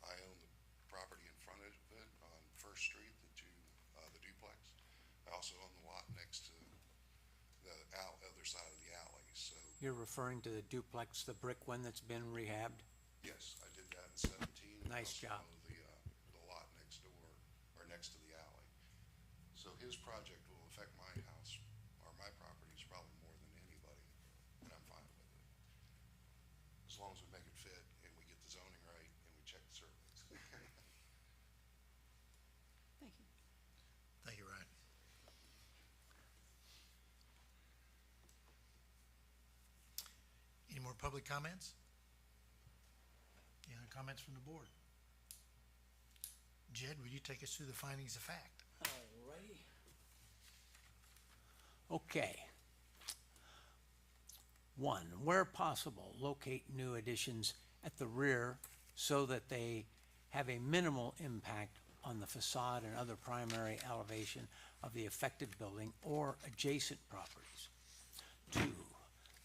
I own the property in front of it on First Street, the duplex. I also own the lot next to the other side of the alley, so, You're referring to the duplex, the brick one that's been rehabbed? yes, I did that in 17. Nice I also job. own the lot next door, or next to the alley. So his project will affect my house, or my properties probably more than anybody, and I'm fine with it. As long as we make it fit and we get the zoning right and we check the surveys. Thank you. Thank you, Ryan. Any more public comments? Any other comments from the board? Jed, will you take us through the findings of fact? Alrighty. Okay. 1, where possible, locate new additions at the rear so that they have a minimal impact on the facade and other primary elevation of the affected building or adjacent properties. 2,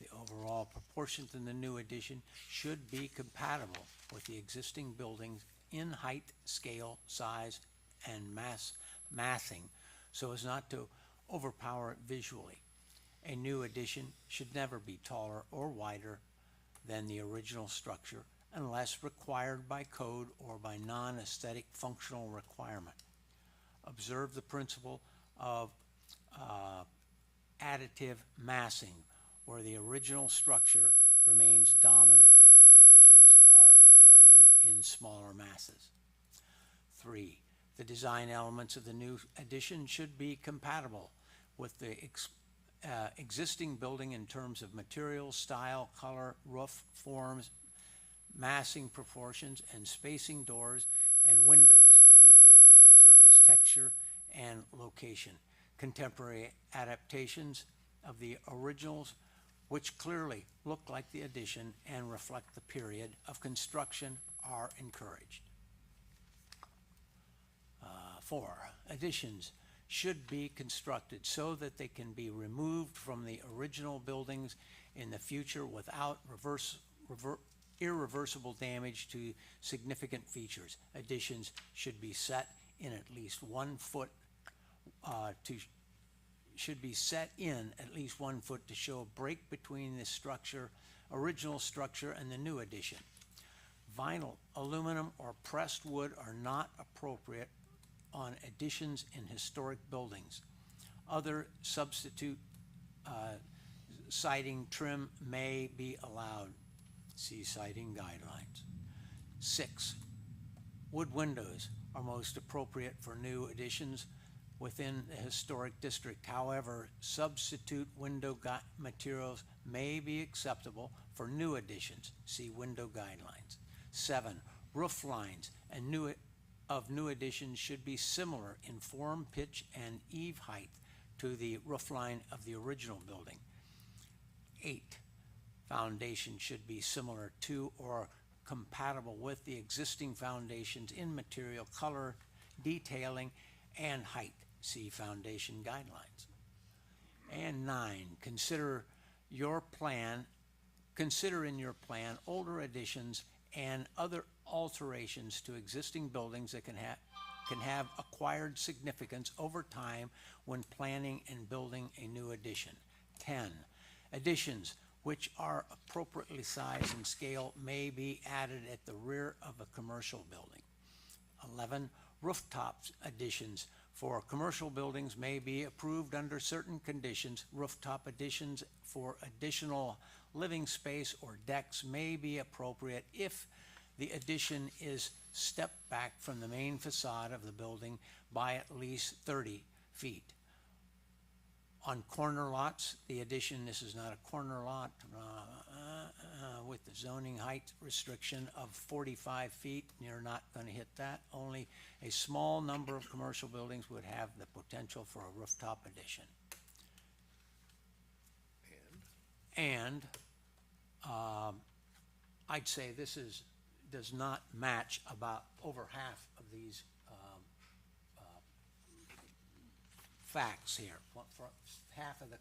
the overall proportions in the new addition should be compatible with the existing buildings in height, scale, size, and massing so as not to overpower it visually. A new addition should never be taller or wider than the original structure unless required by code or by non-aesthetic functional requirement. Observe the principle of additive massing, where the original structure remains dominant and the additions are adjoining in smaller masses. 3, the design elements of the new addition should be compatible with the existing building in terms of material, style, color, roof forms, massing proportions, and spacing doors and windows, details, surface texture, and location. Contemporary adaptations of the originals, which clearly look like the addition and reflect the period of construction, are encouraged. 4, additions should be constructed so that they can be removed from the original buildings in the future without irreversible damage to significant features. Additions should be set in at least 1 foot to show a break between the original structure and the new addition. Vinyl, aluminum, or pressed wood are not appropriate on additions in historic buildings. Other substitute siding trim may be allowed. See siding guidelines. 6, wood windows are most appropriate for new additions within the historic district. However, substitute window materials may be acceptable for new additions. See window guidelines. 7, roof lines and new additions should be similar in form, pitch, and eave height to the roof line of the original building. 8, foundation should be similar to or compatible with the existing foundations in material, color, detailing, and height. See foundation guidelines. And 9, consider in your plan older additions and other alterations to existing buildings that can can have acquired significance over time when planning and building a new addition. 10, additions which are appropriately sized and scale may be added at the rear of a commercial building. 11, rooftop additions for commercial buildings may be approved under certain conditions. Rooftop additions for additional living space or decks may be appropriate if the addition is stepped back from the main facade of the building by at least 30 feet. On corner lots, the addition, this is not a corner lot, with the zoning height restriction of 45 feet, you're not going to hit that. Only a small number of commercial buildings would have the potential for a rooftop addition. And I'd say this does not match about over half of these facts here. For half of the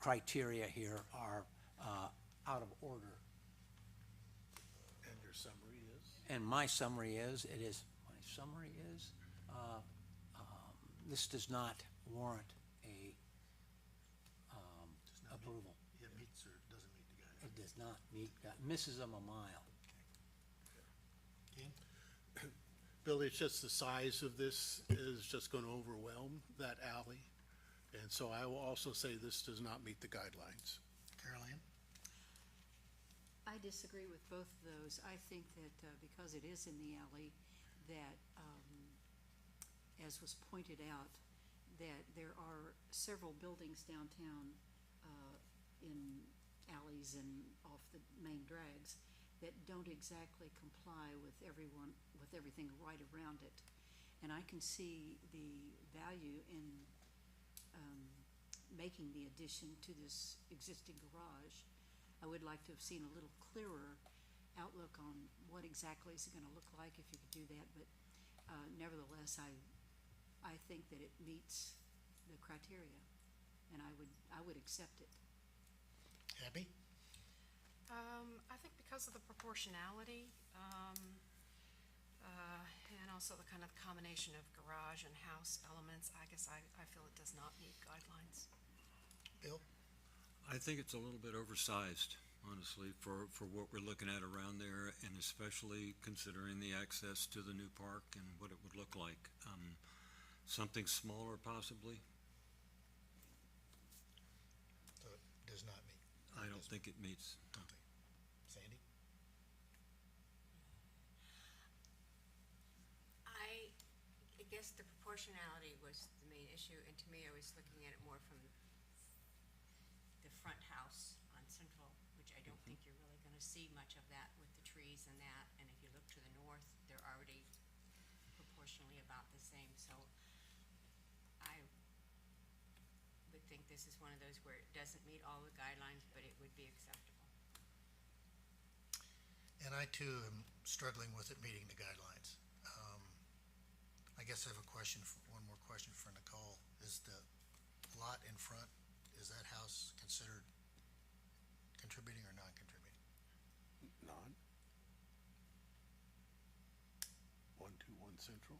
criteria here are out of order. And your summary is? And my summary is, this does not warrant a approval. It meets or doesn't meet the guidelines. It does not meet, misses them a mile. Ken? Bill, it's just the size of this is just gonna overwhelm that alley. And so I will also say this does not meet the guidelines. Caroline? I disagree with both of those. I think that because it is in the alley, that, as was pointed out, that there are several buildings downtown in alleys and off the main drags that don't exactly comply with everything right around it. And I can see the value in making the addition to this existing garage. I would like to have seen a little clearer outlook on what exactly is it gonna look like if you could do that, but nevertheless, I think that it meets the criteria, and I would accept it. Abby? I think because of the proportionality, and also the kind of combination of garage and house elements, I guess I feel it does not meet guidelines. Bill? I think it's a little bit oversized, honestly, for what we're looking at around there, and especially considering the access to the new park and what it would look like. Something smaller possibly. So it does not meet. I don't think it meets. Sandy? I guess the proportionality was the main issue, and to me, I was looking at it more from the front house on Central, which I don't think you're really gonna see much of that with the trees and that, and if you look to the north, they're already proportionally about the same, so I would think this is one of those where it doesn't meet all the guidelines, but it would be acceptable. And I too am struggling with it meeting the guidelines. I guess I have one more question for Nicole. Is the lot in front, is that house considered contributing or non-contributing? Non? 121 Central?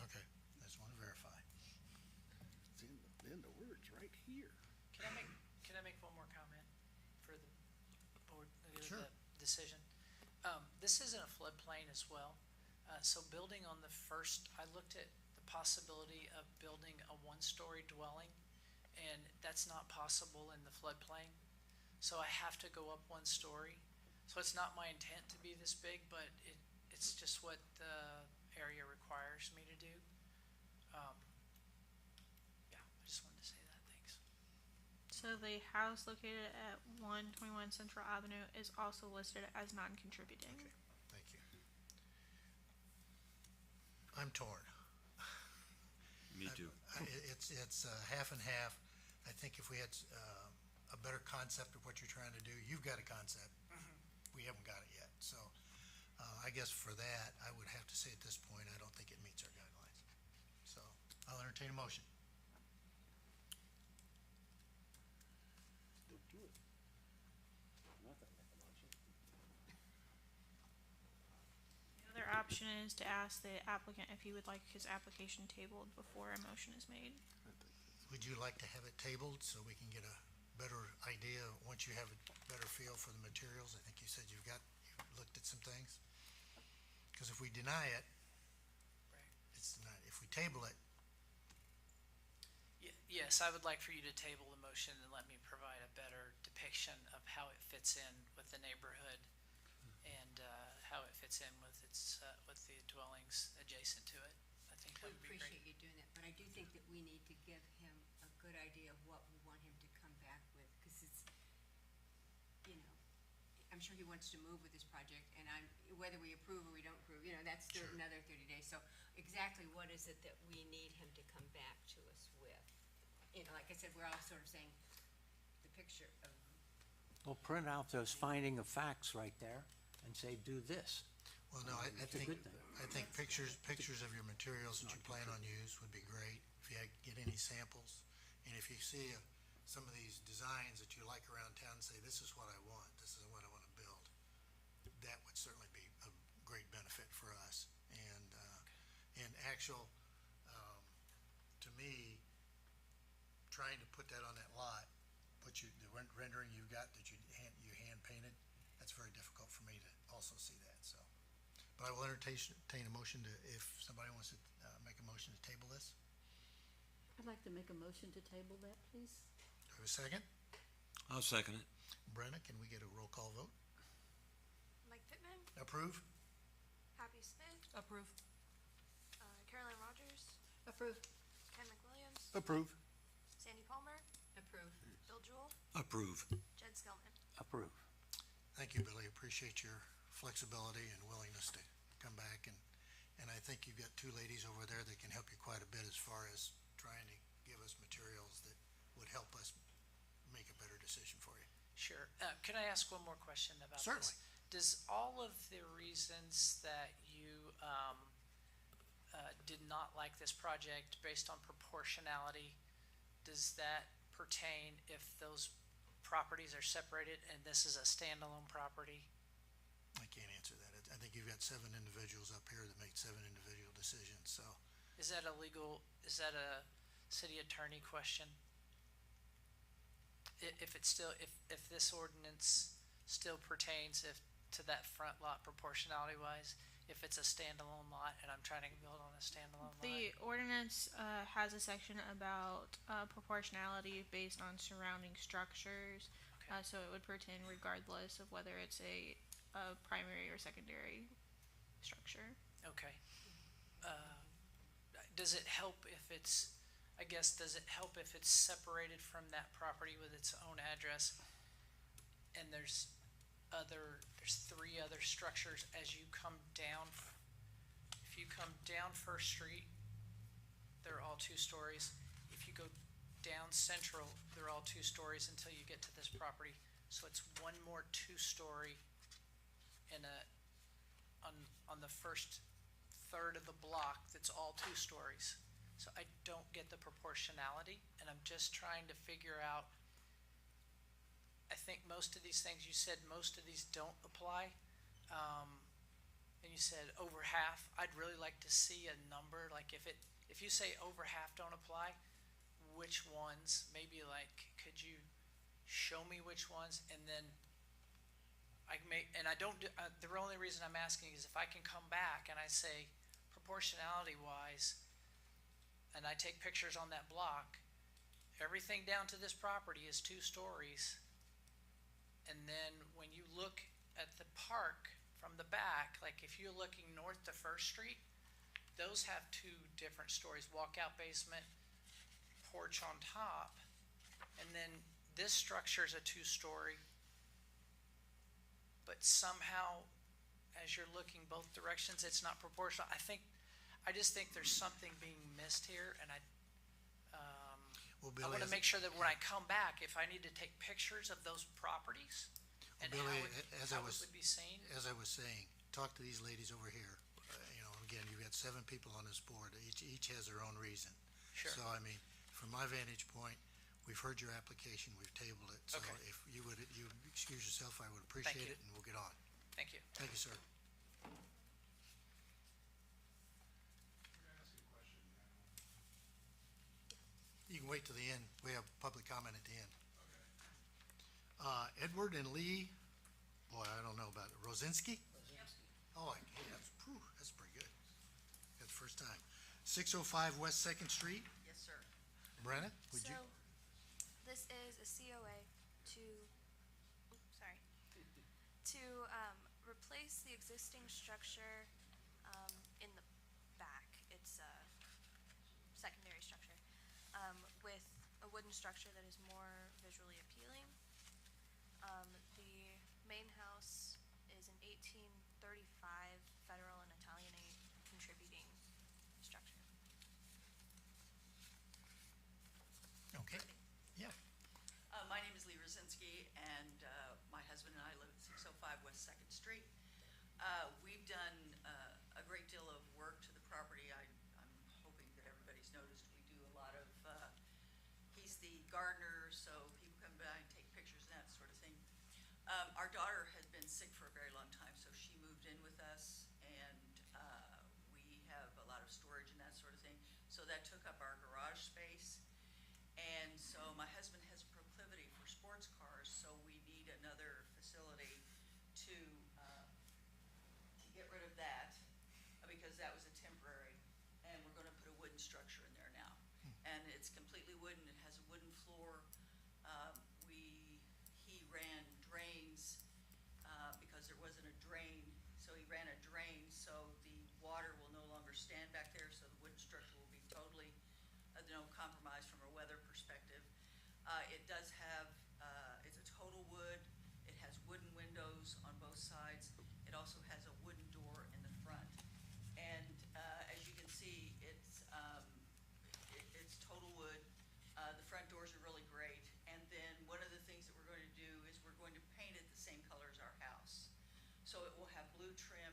Okay, I just want to verify. It's in the words right here. Can I make one more comment for the board, Sure. the decision? This isn't a floodplain as well. So building on the first, I looked at the possibility of building a one-story dwelling, and that's not possible in the floodplain. So I have to go up one story. So it's not my intent to be this big, but it's just what the area requires me to do. Yeah, I just wanted to say that, thanks. So the house located at 121 Central Avenue is also listed as non-contributing. Okay, thank you. I'm torn. Me too. It's half and half. I think if we had a better concept of what you're trying to do, you've got a concept. We haven't got it yet. So I guess for that, I would have to say at this point, I don't think it meets our guidelines. So I'll entertain a motion. Don't do it. The other option is to ask the applicant if he would like his application tabled before a motion is made. Would you like to have it tabled so we can get a better idea, once you have a better feel for the materials? I think you said you've looked at some things. Because if we deny it, it's not, if we table it, Yes, I would like for you to table the motion and let me provide a better depiction of how it fits in with the neighborhood and how it fits in with with the dwellings adjacent to it. I think that We would be great. appreciate you doing that, but I do think that we need to give him a good idea of what we want him to come back with, because it's, you know, I'm sure he wants to move with this project, and whether we approve or we don't approve, you know, that's still another 30 days. So exactly what is it that we need him to come back to us with? You know, like I said, we're all sort of saying the picture of, We'll print out those finding of facts right there and say, do this. well, no, I It's a think, good thing. I think pictures of your materials that you plan on use would be great. If you get any samples, and if you see some of these designs that you like around town, say, this is what I want, this is what I want to build, that would certainly be a great benefit for us. And actual, to me, trying to put that on that lot, the rendering you've got that you hand painted, that's very difficult for me to also see that, so. But I will entertain a motion to, if somebody wants to, make a motion to table this. I'd like to make a motion to table that, please. Do I have a second? I'll second it. Brenna, can we get a roll call vote? Mike Pittman, Approve? Happy Smith, Approve. Caroline Rogers, Approve. Ken McWilliams, Approve. Sandy Palmer, approve. Bill Jewell, Approve. Jed Skillman. Approve. Thank you, Billy. Appreciate your flexibility and willingness to come back, and I think you've got two ladies over there that can help you quite a bit as far as trying to give us materials that would help us make a better decision for you. Sure. Can I ask one more question about this? Certainly. Does all of the reasons that you did not like this project based on proportionality, does that pertain if those properties are separated and this is a standalone property? I can't answer that. I think you've got 7 individuals up here that make 7 individual decisions, so. Is that a city attorney question? If it's still, if this ordinance still pertains to that front lot proportionality wise, if it's a standalone lot and I'm trying to build on a standalone lot? The ordinance has a section about proportionality based on surrounding structures. Okay. So it would pertain regardless of whether it's a primary or secondary structure. Okay. Does it help if it's, I guess, does it help if it's separated from that property with its own address? And there's 3 other structures as you come down. If you come down First Street, they're all 2 stories. If you go down Central, they're all 2 stories until you get to this property. So it's one more 2-story in on the first third of the block that's all 2 stories. So I don't get the proportionality, and I'm just trying to figure out, I think most of these things, you said most of these don't apply. And you said over half. I'd really like to see a number, like if you say over half don't apply, which ones? Maybe like, could you show me which ones? And then the only reason I'm asking is if I can come back and I say proportionality wise, and I take pictures on that block, everything down to this property is 2 stories. And then when you look at the park from the back, like if you're looking north to First Street, those have 2 different stories, walkout basement, porch on top. And then this structure is a 2-story. But somehow, as you're looking both directions, it's not proportional. I just think there's something being missed here, and Well, I Billy, want to make sure that when I come back, if I need to take pictures of those properties and Billy, how it would be seen. as I was saying, talk to these ladies over here. Again, you've got 7 people on this board. Each has their own reason. Sure. So, I mean, from my vantage point, we've heard your application, we've tabled it. So Okay. if you excuse yourself, I would appreciate you. it, and we'll get on. Thank you. Thank you, sir. can wait till the end. We have public comment at the end. Edward and Lee, boy, I don't know about it. Rosinski? Oh, that's pretty good. That's the first time. 605 West Second Street. Yes, sir. Brenna, would you? So, this is a COA to, to, replace the existing structure, in the back. It's a secondary structure, with a wooden structure that is more visually appealing. The main house is an 1835 Federal and Italianate contributing structure. Okay, yeah. My name is Lee Rosinski, and my husband and I live at 605 West Second Street. We've done a great deal of work to the property. I'm hoping that everybody's noticed we do a lot of, he's the gardener, so people come by and take pictures and that sort of thing. Our daughter had been sick for a very long time, so she moved in with us, and we have a lot of storage and that sort of thing. So that took up our garage space. And so my husband has a proclivity for sports cars, so we need another facility to get rid of that, because that was a temporary, and we're gonna put a wooden structure in there now. And it's completely wooden, it has a wooden floor. He ran drains, because there wasn't a drain, so he ran a drain, so the water will no longer stand back there, so the wooden structure will be totally no compromise from a weather perspective. It does have, it's a total wood, it has wooden windows on both sides, it also has a wooden door in the front. And, as you can see, it's total wood, the front doors are really great. And then one of the things that we're going to do is we're going to paint it the same color as our house. So it will have blue trim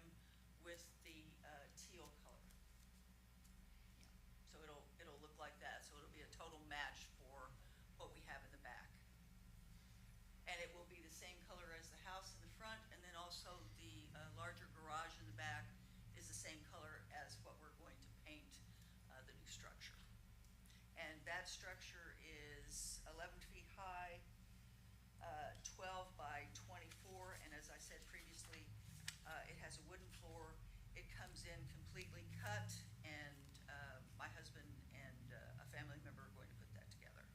with the, teal color. So it'll look like that, so it'll be a total match for what we have in the back. And it will be the same color as the house in the front, and then also the larger garage in the back is the same color as what we're going to paint the new structure. And that structure is 11 feet high, 12 by 24, and as I said previously, it has a wooden floor. It comes in completely cut, and my husband and a family member are going to put that together.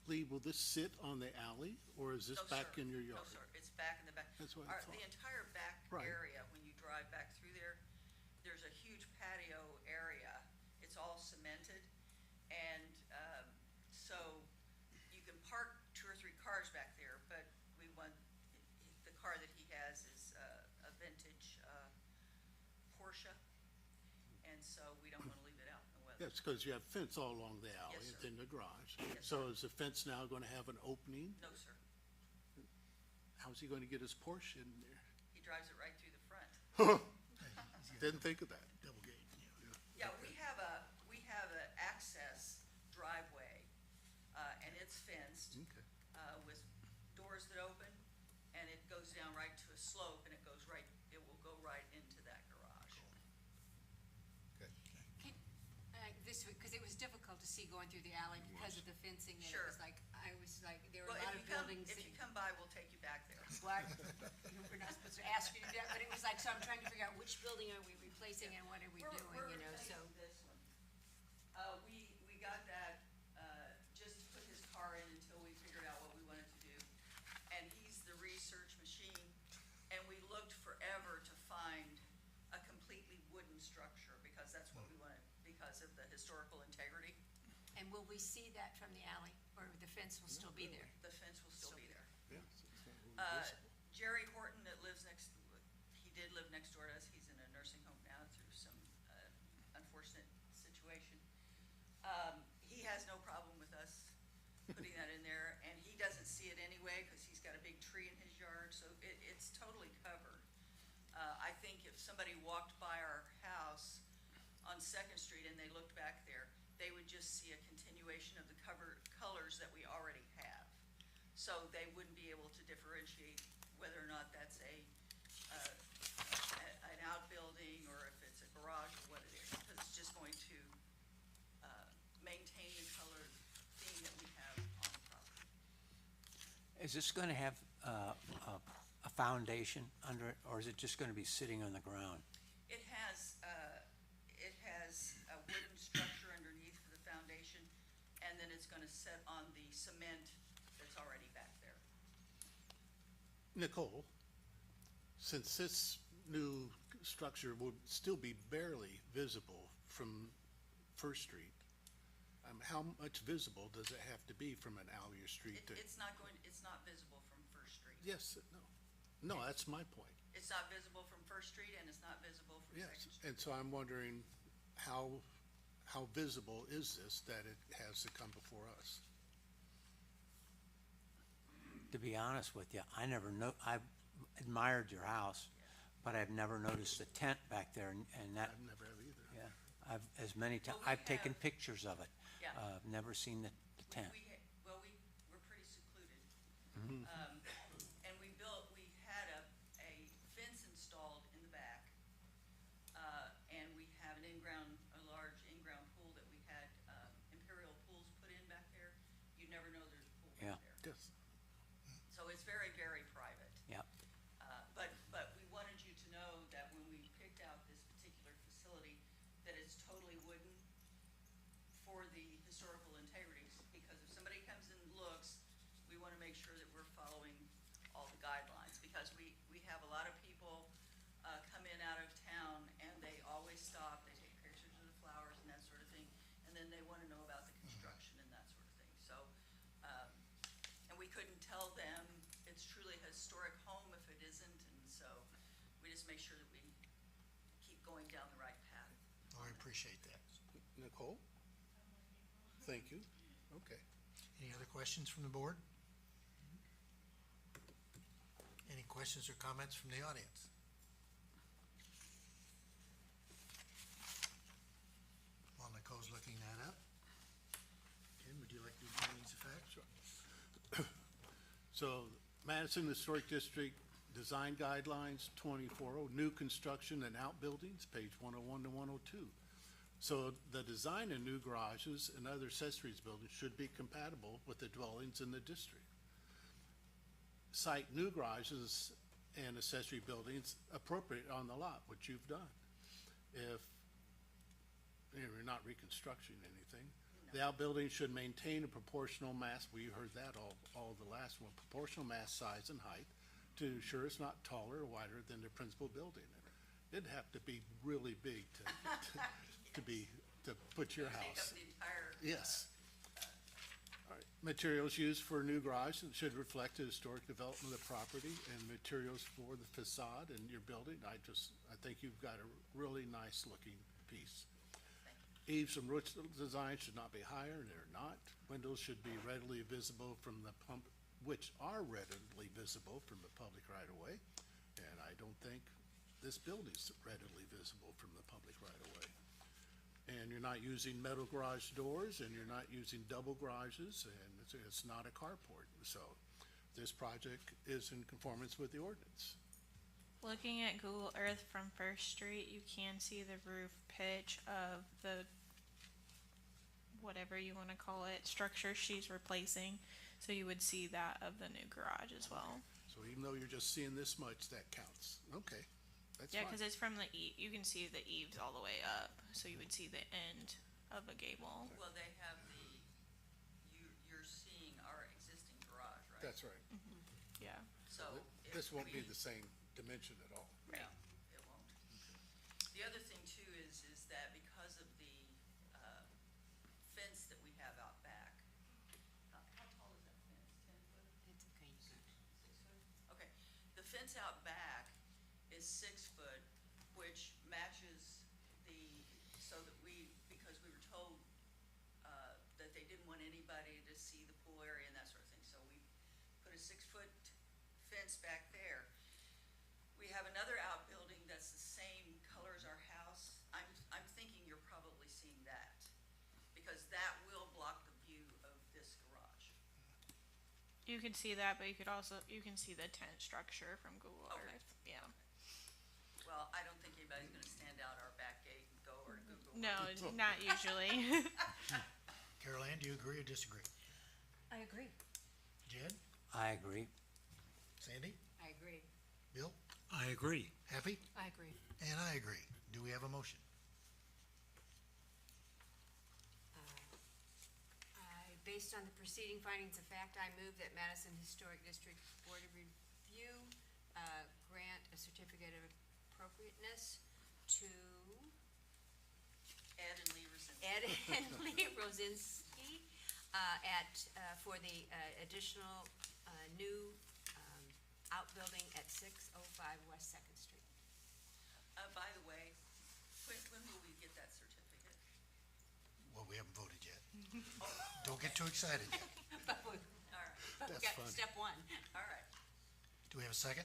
Lee, will this sit on the alley, or is this No, back sir. in your yard? No, sir, it's back in the back. That's what I The thought. entire back Right. area, when you drive back through there, there's a huge patio area. It's all cemented, and so you can park 2 or 3 cars back there, but we want, the car that he has is a vintage Porsche, and so we don't want to leave it out in the weather. Yes, because you have fence all along the alley Yes, and sir. in the garage. Yes, So is the fence now gonna have an opening? No, sir, How's he gonna get his Porsche in there? he drives it right through the front. Didn't think of that. Double gate, Yeah, we have a access driveway, and it's fenced, Okay. with doors that open, and it goes down right to a slope, and it will go right into that garage. Because it was difficult to see going through the alley because of the fencing, and it Sure. was like, there were Well, a lot of buildings. if you come by, we'll take you back there. Well, we're not supposed to ask you to do that, but it was like, so I'm trying to figure out which building are we replacing and what are we doing, you know, so. This one. We got that, just to put his car in until we figured out what we wanted to do. And he's the research machine, and we looked forever to find a completely wooden structure, because that's what we wanted, because of the historical integrity. And will we see that from the alley, or the fence will still be there? The fence will still be there. Yeah, so it's not really visible. Jerry Horton that lives he did live next door to us, he's in a nursing home now through some unfortunate situation. He has no problem with us putting that in there, and he doesn't see it anyway, because he's got a big tree in his yard, so it's totally covered. I think if somebody walked by our house on Second Street and they looked back there, they would just see a continuation of the colors that we already have. So they wouldn't be able to differentiate whether or not that's an outbuilding, or if it's a garage, or what it is, because it's just going to is this gonna have, a foundation under it, or is it just gonna be sitting on the ground? It has a wooden structure underneath for the foundation, and then it's gonna set on the cement that's already back there. Nicole, since this new structure would still be barely visible from First Street, how much visible does it have to be from an Allier Street? It's not visible from First Street. Yes, no, that's my point. It's not visible from First Street, and it's not visible from Yes, Second Street. and so I'm wondering how visible is this that it has to come before us? To be honest with you, I've admired your house, but I've never noticed the tent back there, and that, I've never have either. yeah, Well, we I've taken have- pictures of it. Yeah. Never seen the tent. We're pretty secluded. Mhm. And we had a fence installed in the back, and we have a large in-ground pool that we had, Imperial Pools put in back there. You never know there's a pool Yeah. back there. Yes, So it's very, very private. Yep. But we wanted you to know that when we picked out this particular facility, that it's totally wooden for the historical integrities, because if somebody comes and looks, we wanna make sure that we're following all the guidelines, because we have a lot of people, come in out of town, and they always stop, they take pictures of the flowers and that sort of thing, and then they wanna know about the construction and that sort of thing, so, and we couldn't tell them it's truly a historic home if it isn't, and so we just make sure that we keep going down the right path. I appreciate that. Nicole? Thank you, okay. Any other questions from the board? Any questions or comments from the audience? While Nicole's looking that up, Ken, would you like to read these facts? So Madison Historic District Design Guidelines 2040, new construction and outbuildings, page 101 to 102. So the design of new garages and other accessories buildings should be compatible with the dwellings in the district. Site new garages and accessory buildings appropriate on the lot, which you've done. If you're not reconstructing anything, the outbuilding should maintain a proportional mass, we heard that all the last one, proportional mass, size, and height to ensure it's not taller or wider than the principal building. It'd have to be really big to put your Take up house. the entire. Yes. All right. Materials used for a new garage should reflect the historic development of the property, and materials for the facade and your building. I think you've got a really nice looking piece. Eaves and roof design should not be higher, and they're not. Windows should be readily visible from the pump, which are readily visible from the public right of way. And I don't think this building's readily visible from the public right of way. And you're not using metal garage doors, and you're not using double garages, and it's not a carport. So this project is in conformance with the ordinance. Looking at Google Earth from First Street, you can see the roof pitch of the, whatever you wanna call it, structure she's replacing. So you would see that of the new garage as well. So even though you're just seeing this much, that counts. Okay, that's Yeah, fine. cause it's from the you can see the eaves all the way up, so you would see the end of a gable. Well, they have you're seeing our existing garage, right? That's right. Yeah. So. if This won't be we- the same dimension at all. No, it won't. The other thing too is that because of the, fence that we have out back, how tall is that fence, 10 foot? It's okay. 6 foot? Okay, the fence out back is 6 foot, which matches so that because we were told, that they didn't want anybody to see the pool area and that sort of thing, so we put a 6 foot fence back there. We have another outbuilding that's the same color as our house. I'm thinking you're probably seeing that, because that will block the view of this garage. You can see that, but you can see the tent structure from Google Okay. Earth. Yeah. Well, I don't think anybody's gonna stand out our back gate and go over to Google. No, not usually. Carol Ann, do you agree or disagree? I agree. Jed? I agree. Sandy? I agree. Bill? I agree. Happy? I agree. And I agree. Do we have a motion? Based on the preceding findings of fact, I move that Madison Historic District Board of Review grant a certificate of appropriateness to Ed and Lee Rosinski. Ed and Lee Rosinski for the additional new outbuilding at 605 West Second Street. By the way, when will we get that certificate? Well, we haven't voted yet. Don't get too excited yet. All right, But we That's got fun. step one. all right. Do we have a second?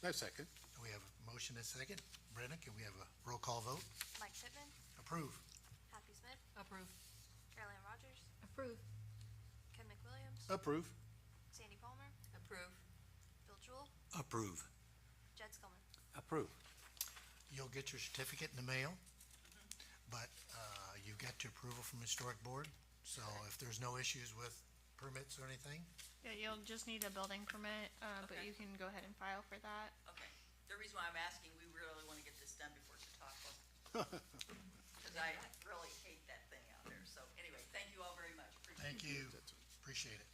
No second. We have a motion and a second. Brenda, can we have a roll call vote? Mike Pittman, Approve. Happy Smith, Approve. Carolyn Rogers, Approve. Ken McWilliams, Approve. Sandy Palmer, Approve. Bill Jewell, Approve. Jed Sculman. Approve. You'll get your certificate in the mail, but you've got your approval from Historic Board. So if there's no issues with permits or anything, Yeah, you'll just need a building permit, but Okay. you can go ahead and file for that. Okay. The reason why I'm asking, we really want to get this done before Chautauqua. Because I really hate that thing out there. So anyway, thank you all very much. Appreciate it. thank you. Appreciate it.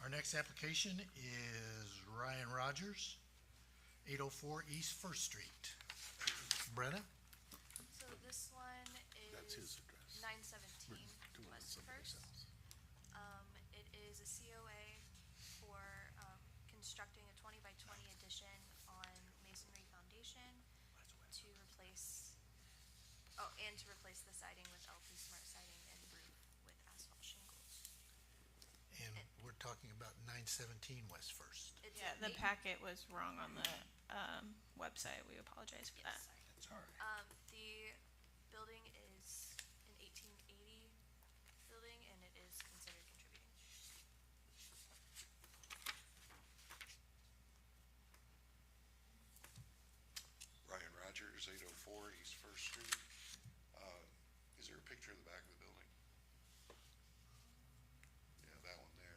Our next application is Ryan Rogers, 804 East First Street. Brenda? So this one That's his is address. 917 Doing it West someplace First. else. It is a COA for constructing a 20 by 20 addition on masonry foundation to replace, and to replace the siding with LP Smart siding and roof with asphalt shingles. And we're talking about 917 West First. It's Yeah, a the packet was wrong on the, website. We apologize for that. Yes, sorry. That's all right. The building is an 1880 building and it is considered contributing. Ryan Rogers, 804 East First Street. Is there a picture of the back of the building? Yeah, that one there.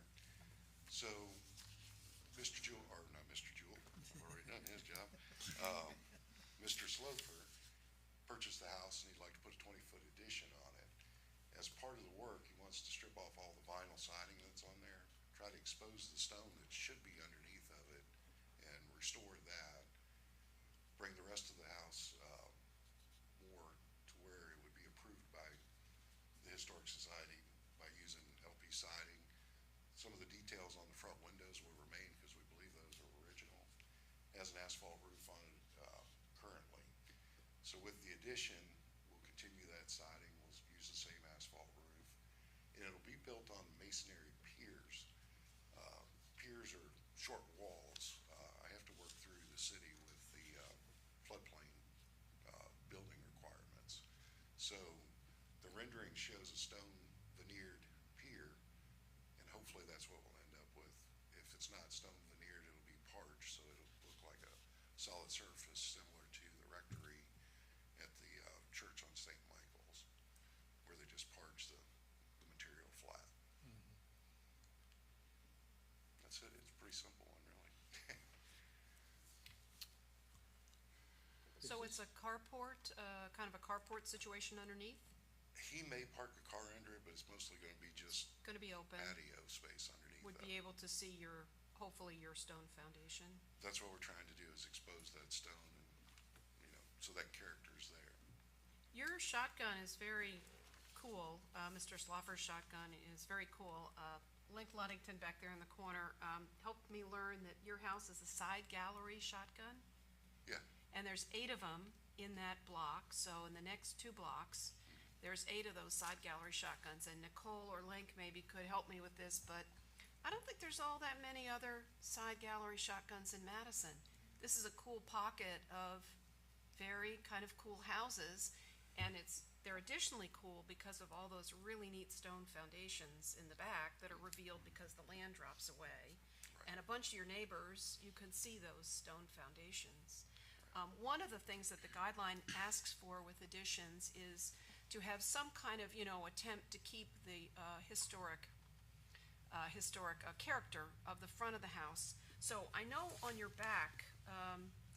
So, Mr. Jewell, or not Mr. Jewell, already done his job. Mr. Sloper purchased the house and he'd like to put a 20-foot addition on it. As part of the work, he wants to strip off all the vinyl siding that's on there, try to expose the stone that should be underneath of it, and restore that. Bring the rest of the house more to where it would be approved by the Historic Society by using LP siding. Some of the details on the front windows will remain because we believe those are original. Has an asphalt roof on it currently. So with the addition, we'll continue that siding, we'll use the same asphalt roof, and it'll be built on masonry piers. Piers are short walls. I have to work through the city with the floodplain building requirements. So the rendering shows a stone veneered pier, and hopefully that's what we'll end up with. If it's not stone veneered, it'll be parched, so it'll look like a solid surface similar to the rectory at the church on St. Michael's, where they just parch the material flat. That's it. It's a pretty simple one, really. So it's a carport, kind of a carport situation underneath? He may park a car under it, but it's mostly gonna be just Gonna be open? patio space underneath Would of be it. able to see your, hopefully your stone foundation? That's what we're trying to do, is expose that stone and, so that character's there. Your shotgun is very cool. Mr. Sloffer's shotgun is very cool. Link Luddington back there in the corner, helped me learn that your house is a side gallery shotgun. Yeah. And there's 8 of them in that block, so in the next 2 blocks, there's 8 of those side gallery shotguns. And Nicole or Link maybe could help me with this, but I don't think there's all that many other side gallery shotguns in Madison. This is a cool pocket of very kind of cool houses, and they're additionally cool because of all those really neat stone foundations in the back that are revealed because the land drops away. And a bunch of your neighbors, you can see those stone foundations. One of the things that the guideline asks for with additions is to have some kind of, attempt to keep the historic historic character of the front of the house. So I know on your back,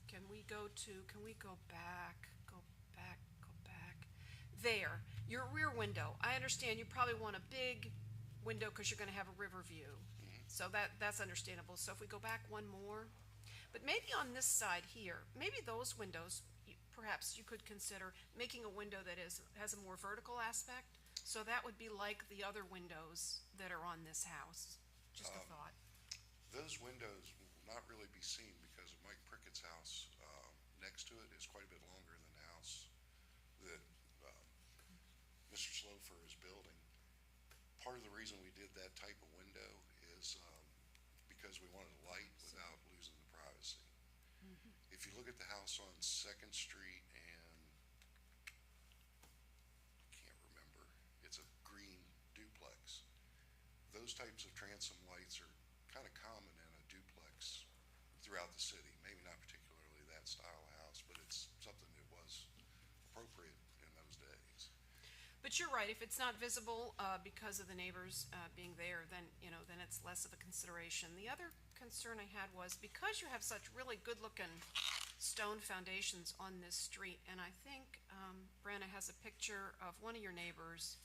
can we go back? There, your rear window. I understand you probably want a big window because you're gonna have a river view. So that's understandable. So if we go back one more, but maybe on this side here, maybe those windows, perhaps you could consider making a window that has a more vertical aspect. So that would be like the other windows that are on this house. Just a thought. Those windows will not really be seen because of Mike Prickett's house, next to it is quite a bit longer than the house that, Mr. Slofer is building. Part of the reason we did that type of window is, because we wanted light without losing the privacy. If you look at the house on Second Street and, can't remember, it's a green duplex. Those types of transom lights are kind of common in a duplex throughout the city. Maybe not particularly that style of house, but it's something that was appropriate in those days. But you're right, if it's not visible, because of the neighbors, being there, then, then it's less of a consideration. The other concern I had was because you have such really good-looking stone foundations on this street, and I think, Brenna has a picture of one of your neighbors.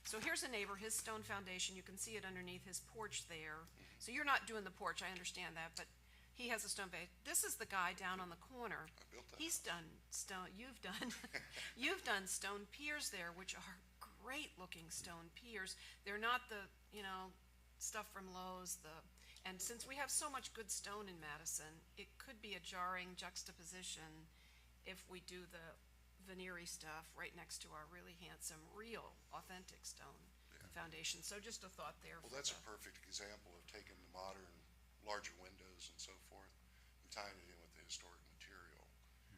So here's a neighbor, his stone foundation, you can see it underneath his porch there. So you're not doing the porch, I understand that, but he has a stone base. This is the guy down on the corner. I built that. He's done stone, you've done stone piers there, which are great-looking stone piers. They're not the, stuff from Lowe's, and since we have so much good stone in Madison, it could be a jarring juxtaposition if we do the veneer-y stuff right next to our really handsome, real, authentic stone foundation. So just a thought there. Well, that's a perfect example of taking the modern, larger windows and so forth and tying it in with the historic material.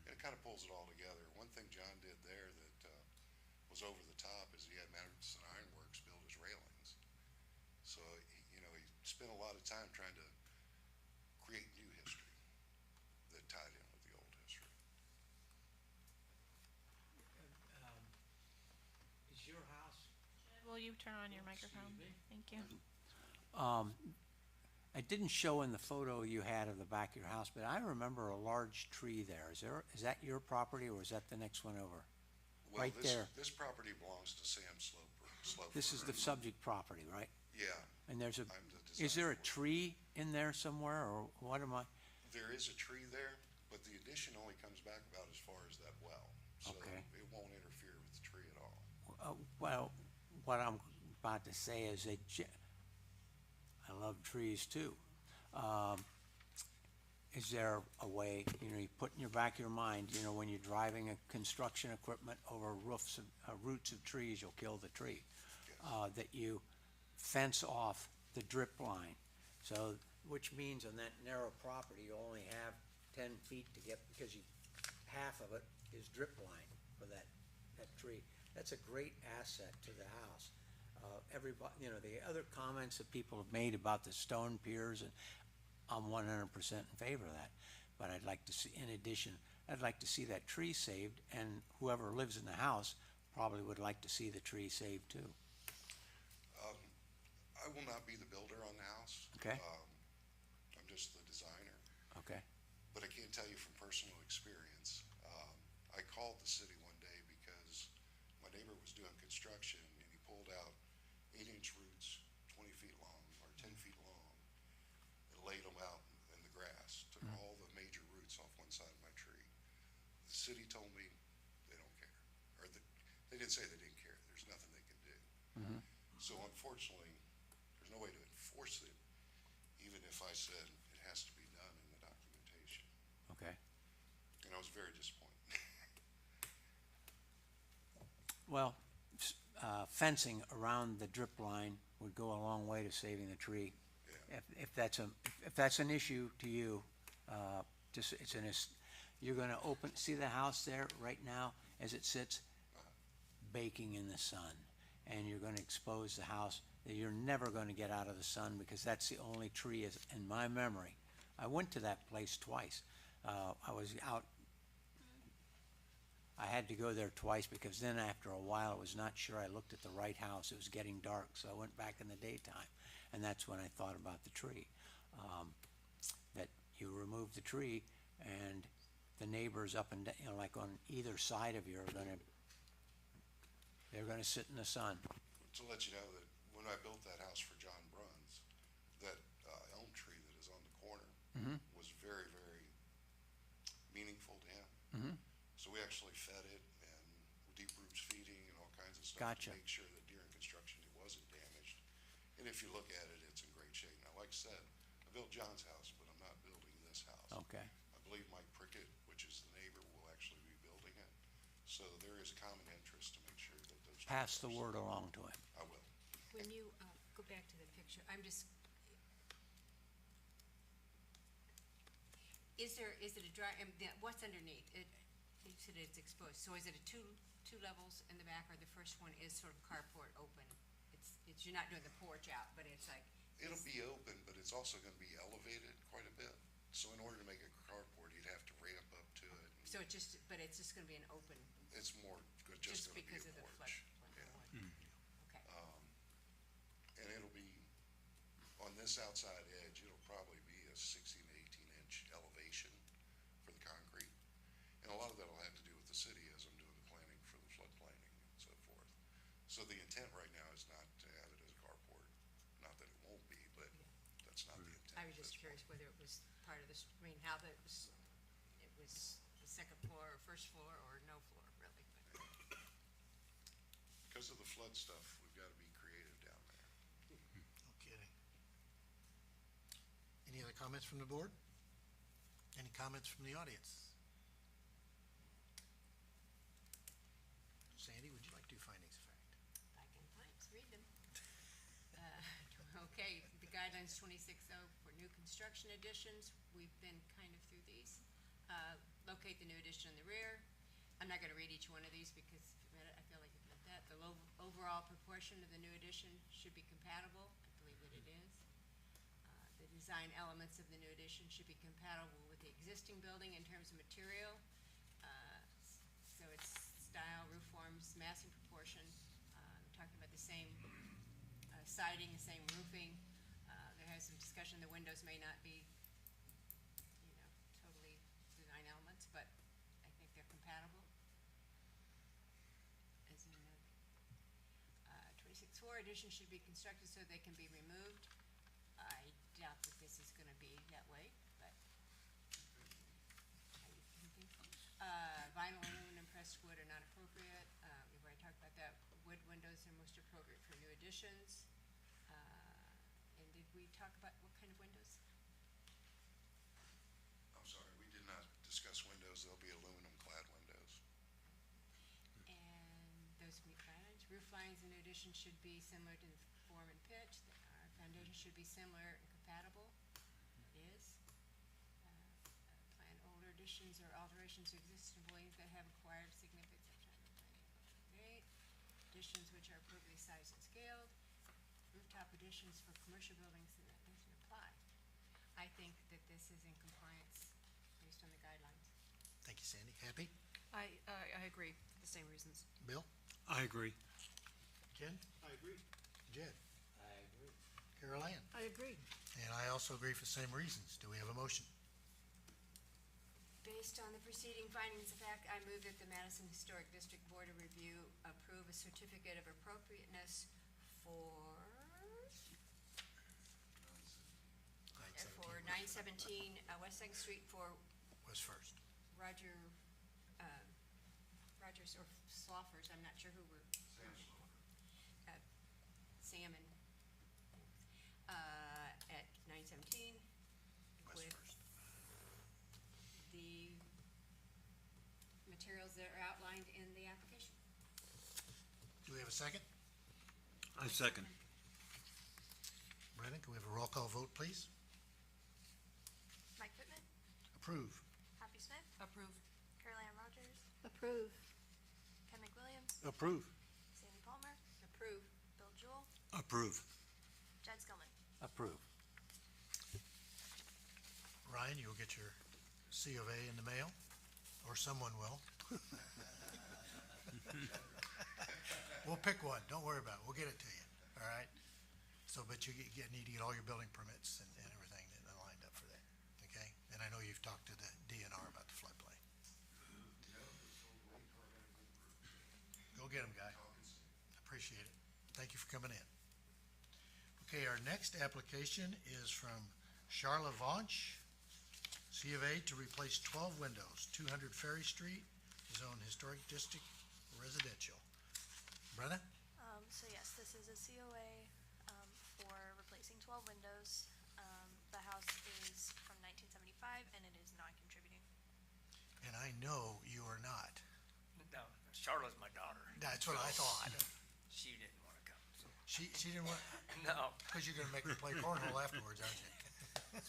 And it kind of pulls it all together. One thing John did there that, was over the top is he had Madison Iron Works build his railings. So, he spent a lot of time trying to create new history that tied in with the old history. Is your house? Will you turn on your microphone? me? Thank you. It didn't show in the photo you had of the back of your house, but I remember a large tree there. Is that your property or is that the next one over? Well, Right there. This property belongs to Sam Sloper. This is the subject property, right? Yeah, And I'm the is there a designer. tree in there somewhere, or what am I? There is a tree there, but the addition only comes back about as far as that well. So Okay. it won't interfere with the tree at all. Well, what I'm about to say is I love trees too. Is there a way, you put in your back of your mind, when you're driving a construction equipment over roots of trees, you'll kill the tree. That you fence off the drip line. So, which means on that narrow property, you only have 10 feet to get, because half of it is drip line for that tree. That's a great asset to the house. Everybody, the other comments that people have made about the stone piers, and I'm 100% in favor of that. But I'd like to see, in addition, I'd like to see that tree saved, and whoever lives in the house probably would like to see the tree saved too. I will not be the builder on the house. Okay. I'm just the designer, Okay. but I can tell you from personal experience. I called the city one day because my neighbor was doing construction and he pulled out 8-inch roots, 20 feet long or 10 feet long, and laid them out in the grass, took all the major roots off one side of my tree. The city told me they don't care, or they didn't say they didn't care. There's nothing they can do. So unfortunately, there's no way to enforce it, even if I said it has to be done in the documentation. Okay. And I was very disappointed. Well, fencing around the drip line would go a long way to saving the tree. Yeah. If that's an issue to you, you're gonna see the house there right now as it sits, baking in the sun. And you're gonna expose the house, that you're never gonna get out of the sun, because that's the only tree in my memory. I went to that place twice. I was out, I had to go there twice because then after a while, I was not sure I looked at the right house. It was getting dark, so I went back in the daytime. And that's when I thought about the tree. That you remove the tree and the neighbors up and down, you know, like on either side of you are they're gonna sit in the sun. To let you know that when I built that house for John Bruns, that elm tree that is on the corner was very, very meaningful to him. So we actually fed it and deep roots feeding and all kinds of stuff Gotcha. to make sure that during construction it wasn't damaged. And if you look at it, it's in great shape. Now, like I said, I built John's house, but I'm not building this house. Okay. I believe Mike Prickett, which is the neighbor, will actually be building it. So there is common interest to make sure that those. Pass the trees- word along to him. I will. When you, go back to the picture, is it a dry, what's underneath? You said it's exposed, so is it a two levels in the back, or the first one is sort of carport open? You're not doing the porch out, but it's like. It'll be open, but it's also gonna be elevated quite a bit. So in order to make a carport, you'd have to ramp up to it. So but it's just gonna be an open, It's more just just gonna be because a of the porch. flood. Okay. And it'll be, on this outside edge, it'll probably be a 16 to 18 inch elevation for the concrete. And a lot of that'll have to do with the city as I'm doing the planning for the flood planning and so forth. So the intent right now is not to have it as a carport. Not that it won't be, but that's not the intent. I was at just this curious point. whether it was part of this, how it was the second floor or first floor or no floor, really, but. Because of the flood stuff, we've gotta be creative down there. No kidding. Any other comments from the board? Any comments from the audience? Sandy, would you like to do findings of fact? I can read them. Okay, the guidelines 26-0 for new construction additions, we've been kind of through these. Locate the new addition in the rear. I'm not gonna read each one of these because if you read it, I feel like you've read that. The overall proportion of the new addition should be compatible. I believe that it is. The design elements of the new addition should be compatible with the existing building in terms of material. So it's style, roof forms, mass and proportion. We're talking about the same siding, the same roofing. There has some discussion, the windows may not be, totally design elements, but I think they're compatible. As in the 26-4, additions should be constructed so they can be removed. I doubt that this is gonna be that way, but I think. Vinyl, aluminum, pressed wood are not appropriate. We've already talked about that. Wood windows are most appropriate for new additions. And did we talk about what kind of windows? I'm sorry, we did not discuss windows. There'll be aluminum clad windows. And those meet guidelines. Roof lines in addition should be similar to the form and pitch. Our foundation should be similar and compatible. It is. Plan older additions or alterations to existing buildings that have acquired significance of time and planning. Additions which are appropriately sized and scaled. Rooftop additions for commercial buildings, and that doesn't apply. I think that this is in compliance based on the guidelines. Thank you, Sandy. Happy? I agree, for the same reasons. Bill? I agree. Ken? I agree. Jed? I agree. Carol Ann? I agree. And I also agree for the same reasons. Do we have a motion? Based on the preceding findings of fact, I move that the Madison Historic District Board of Review approve a certificate of appropriateness for 917 West Second Street for Was first. Rogers or Sloffers, I'm not sure who we're. Salmon. At 917 Was with first. the materials that are outlined in the application. Do we have a second? I second. Brennan, can we have a roll call vote, please? Mike Pittman, Approve. Happy Smith, Approve. Carol Ann Rogers, Approve. Ken McWilliams, Approve. Sandy Palmer, Approve. Bill Jewell, Approve. Jed Skillman. Approve. Ryan, you'll get your C of A in the mail, or someone will. pick one, don't worry about it, we'll get it to you, all right? So, but you need to get all your building permits and everything that lined up for that, okay? And I know you've talked to the DNR about the floodplain. Go get them, guy. Appreciate it. Thank you for coming in. Okay, our next application is from Charla Vonch, C of A, to replace 12 windows, 200 Ferry Street, Zone Historic District Residential. Brenna? So yes, this is a COA, for replacing 12 windows. The house is from 1975 and it is non-contributing. And I know you are not. No, Charlotte's my daughter. That's what I thought. She didn't want to come, so. She didn't want, No, because you're gonna make her play cornhole afterwards, aren't you?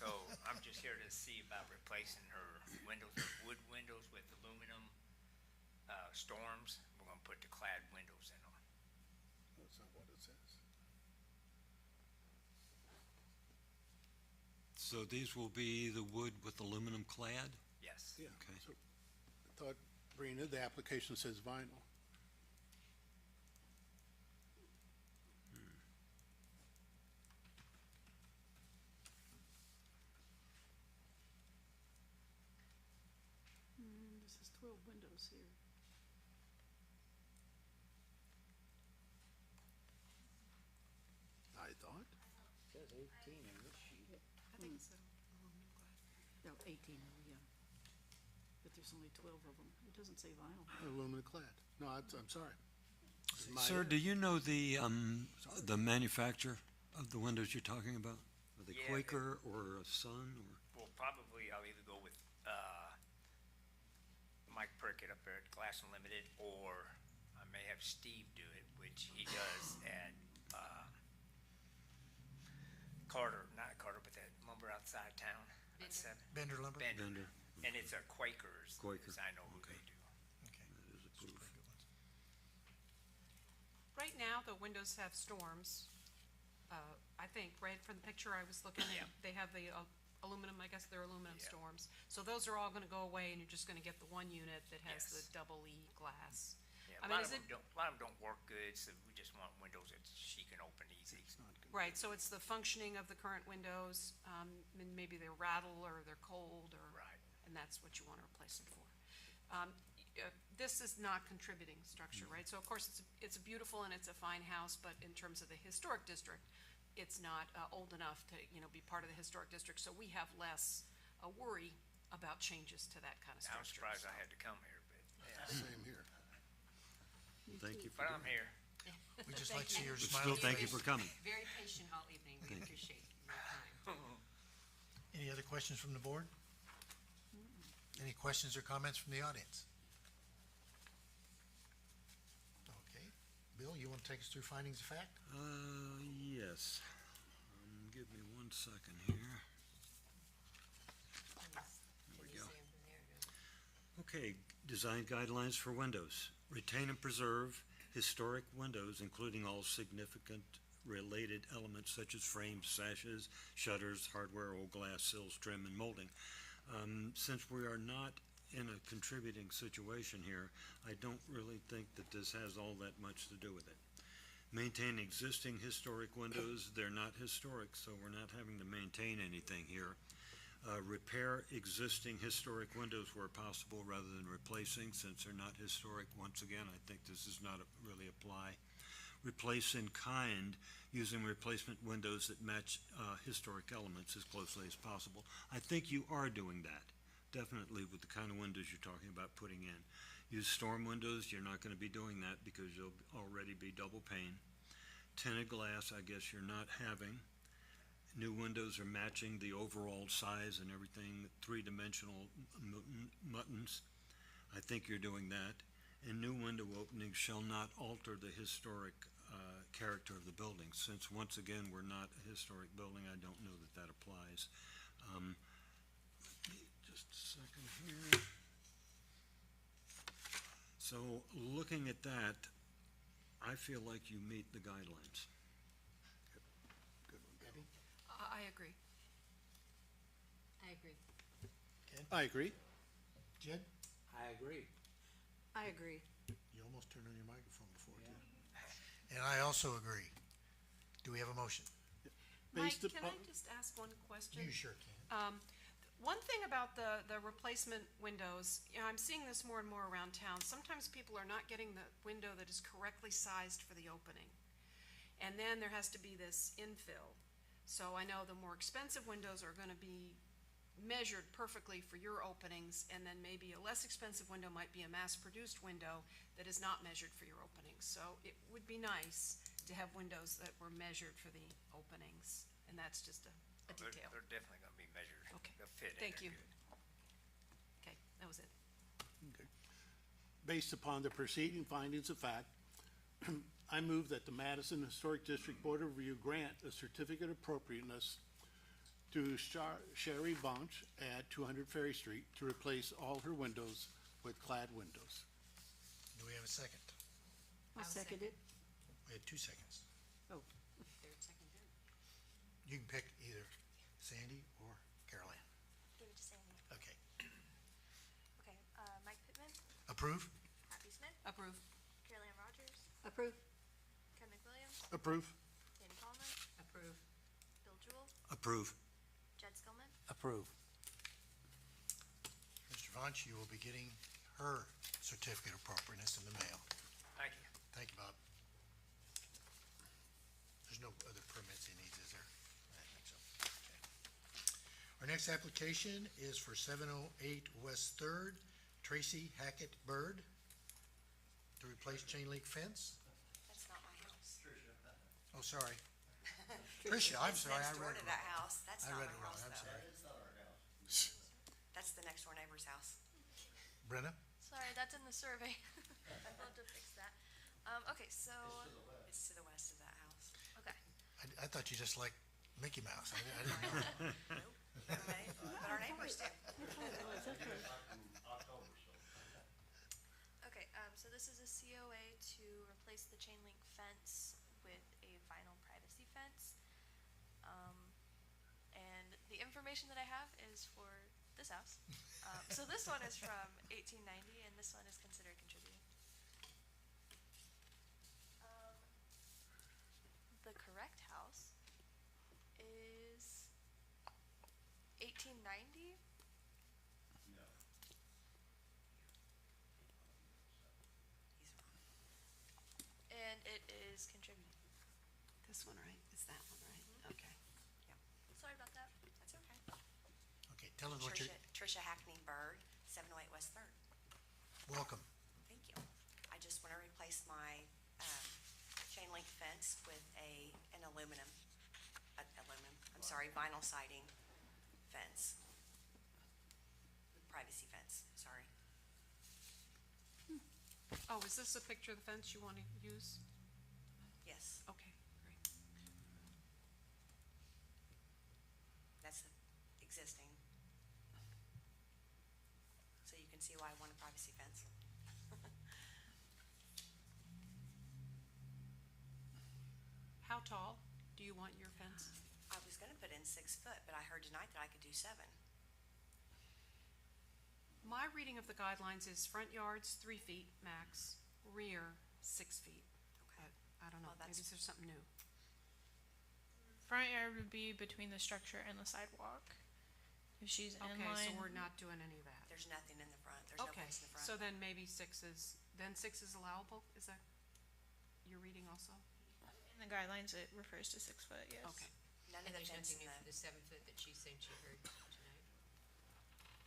so I'm just here to see about replacing her windows, her wood windows with aluminum, storms. We're gonna put the clad windows in them. That's not what it says. So these will be the wood with aluminum clad? Yes. Yeah. Okay. So I thought, Brina, the application says vinyl. This is 12 windows here. I thought. Says 18 in this sheet. I think so. No, 18, yeah. But there's only 12 of them. It doesn't say vinyl. Aluminum clad. No, I'm sorry. Sir, do you know the manufacturer of the windows you're talking about? Are they Yeah, Quaker or a Sun or? Well, probably I'll either go with, Mike Prickett up there at Glass Unlimited, or I may have Steve do it, which he does at, Carter, not Carter, but that lumber outside town. on Bender. Seven- Bender lumber? Bender. Bender. And it's a Quaker's. Quaker, Because I know who okay. they do. Okay. That is Those are approved. pretty good ones. Right now, the windows have storms. I think, right, from the picture I was looking Yeah. at, they have the aluminum, I guess they're aluminum Yeah. storms. So those are all gonna go away and you're just gonna get the one unit that has the Yes. double E glass. Yeah, I a mean, lot is of it- them don't, a lot of them don't work good, so we just want windows that she can open easy. Right, so it's the functioning of the current windows, and maybe they rattle or they're cold or. Right. And that's what you wanna replace them for. This is not contributing structure, right? So of course, it's a beautiful and it's a fine house, but in terms of the historic district, it's not, old enough to, be part of the historic district, so we have less, worry about changes to that kind of I'm structure. surprised I so. had to come here, but, yeah. Same here. Thank you for But I'm doing here. We just Thank like to see you. your But smile. still, thank you for coming. Very patient all evening. We appreciate your time. Any other questions from the board? Any questions or comments from the audience? Okay. Bill, you want to take us through findings of fact? Yes. Give me 1 second here. Can you go. see 'em from there? No? Okay, design guidelines for windows. Retain and preserve historic windows, including all significant related elements such as frames, sashes, shutters, hardware, old glass, sills, trim, and molding. Since we are not in a contributing situation here, I don't really think that this has all that much to do with it. Maintain existing historic windows. They're not historic, so we're not having to maintain anything here. Repair existing historic windows where possible rather than replacing, since they're not historic. Once again, I think this does not really apply. Replace in kind, using replacement windows that match historic elements as closely as possible. I think you are doing that, definitely with the kind of windows you're talking about putting in. Use storm windows. You're not going to be doing that because you'll already be double pane. Tinted glass, I guess you're not having. New windows are matching the overall size and everything, three-dimensional muttons. I think you're doing that. And new window openings shall not alter the historic character of the building. Since, once again, we're not a historic building, I don't know that that applies. Just a second here. So, looking at that, I feel like you meet the guidelines. Good one, Debbie. I agree. I agree. I agree. Jed? I agree. I agree. You almost turned on your microphone before, too. And I also agree. Do we have a motion? Mike, Based can I upon- just ask one question? You sure can. One thing about the replacement windows, you know, I'm seeing this more and more around town. Sometimes people are not getting the window that is correctly sized for the opening. And then there has to be this infill. So I know the more expensive windows are gonna be measured perfectly for your openings, and then maybe a less expensive window might be a mass-produced window that is not measured for your openings. So it would be nice to have windows that were measured for the openings, and that's just a They're detail. definitely gonna be measured. Okay. They'll fit in Thank there you. good. Okay, that was it. Based upon the preceding findings of fact, I move that the Madison Historic District Board of Review grant a certificate of appropriateness to Sherry Bunch at 200 Ferry Street to replace all her windows with clad windows. Do we have a second? I'll second it. We have 2 seconds. Oh, Third, second, third. You can pick either Sandy or Caroline. Give it to Sandy. Okay. Okay, Mike Pittman, Approve? Happy Smith, Approve. Carolyn Rogers, approve. Ken McWilliams, Approve. Danny Coleman, Approve. Bill Jewell, Approve. Jed Skillman. Approve. Mr. Vonch, you will be getting her certificate of appropriateness in the mail. Thank you. Thank you, Bob. There's no other permits he needs, is there? I don't think so. Okay. Our next application is for 708 West Third, Tracy Hackett Bird, to replace chain link fence. That's not my house. Oh, sorry. Tricia, I'm sorry, I Next door read to it that wrong. house. That's I not read my it wrong, house, I'm though. sorry. That's the next door neighbor's house. Brenna? Sorry, that's in the survey. I'd love to fix that. Okay, so, It's to the west of that house. okay, I thought you just liked Mickey Mouse. I didn't know. Okay, but our neighbors do. okay, so this is a COA to replace the chain link fence with a vinyl privacy fence. And the information that I have is for this house. So this one is from 1890, and this one is considered contributing. The correct house is 1890. He's wrong. And it is contributing. This one, right? Is that one, right? Okay. Sorry about that. That's okay. Okay, tell us what you're, Tricia Hackney Bird, 708 West Third. welcome. Thank you. I just want to replace my chain link fence with an vinyl siding fence. Privacy fence, sorry. Oh, is this a picture of the fence you want to use? Yes, Okay, great. that's the existing. So you can see why I want a privacy fence. How tall do you want your fence? I was gonna put in 6 foot, but I heard tonight that I could do 7. My reading of the guidelines is front yards 3 feet max, rear 6 feet. Okay. But I don't know, Well, maybe that's- there's something new. Front yard would be between the structure and the sidewalk. If she's in Okay, line. so we're not doing any of that. There's nothing in the front, there's no Okay, place in the front. so then maybe 6 is, then 6 is allowable? Is that your reading also? In the guidelines, it refers to 6 foot, yes. Okay. None of And the there's fence nothing in new for the, the 7 foot that she's saying she heard tonight?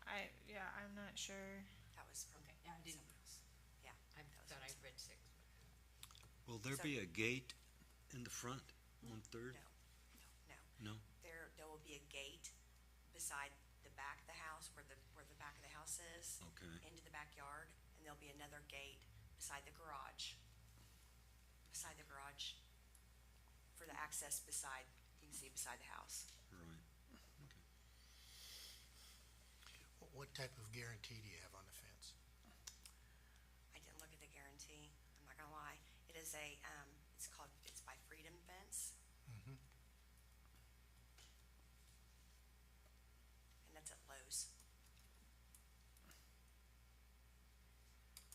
I'm not sure. that was from Okay, I didn't, someone else. Yeah. I that was thought I from read 6. Will there So- be a gate in the front on Third? No. No? There will be a gate beside the back of the house, where the back of the house is. Okay. Into the backyard, and there'll be another gate beside the garage. Beside the garage, for the access beside, you can see beside the house. Right. What type of guarantee do you have on the fence? I didn't look at the guarantee, I'm not gonna lie. It is it's by Freedom Fence, Mm-hmm. and that's at Lowe's.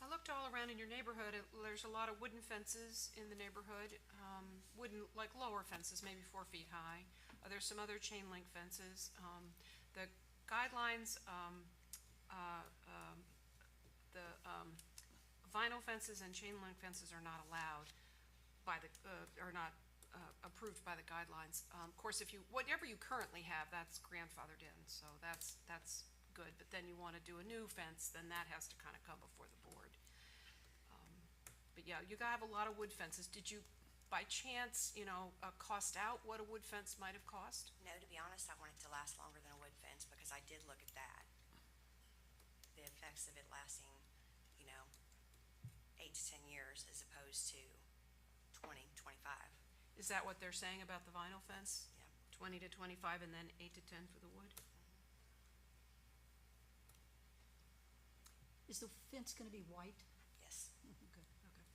I look looked all around in your neighborhood, there's a lot of wooden fences in the neighborhood, wooden, like lower fences, maybe 4 feet high. There's some other chain link fences. The guidelines, vinyl fences and chain link fences are not allowed by the, are not approved by the guidelines. Of course, whatever you currently have, that's grandfathered in, so that's good. But then you want to do a new fence, then that has to kind of come before the board. But yeah, you have a lot of wood fences. Did you, by chance, cost out what a wood fence might have cost? No, to be honest, I want it to last longer than a wood fence, because I did look at that. The effects of it lasting, 8 to 10 years as opposed to 20, 25. Is that what they're saying about the vinyl fence? Yeah. 20 to 25 and then 8 to 10 for the wood? Is the fence gonna be white? Yes. Good. Okay.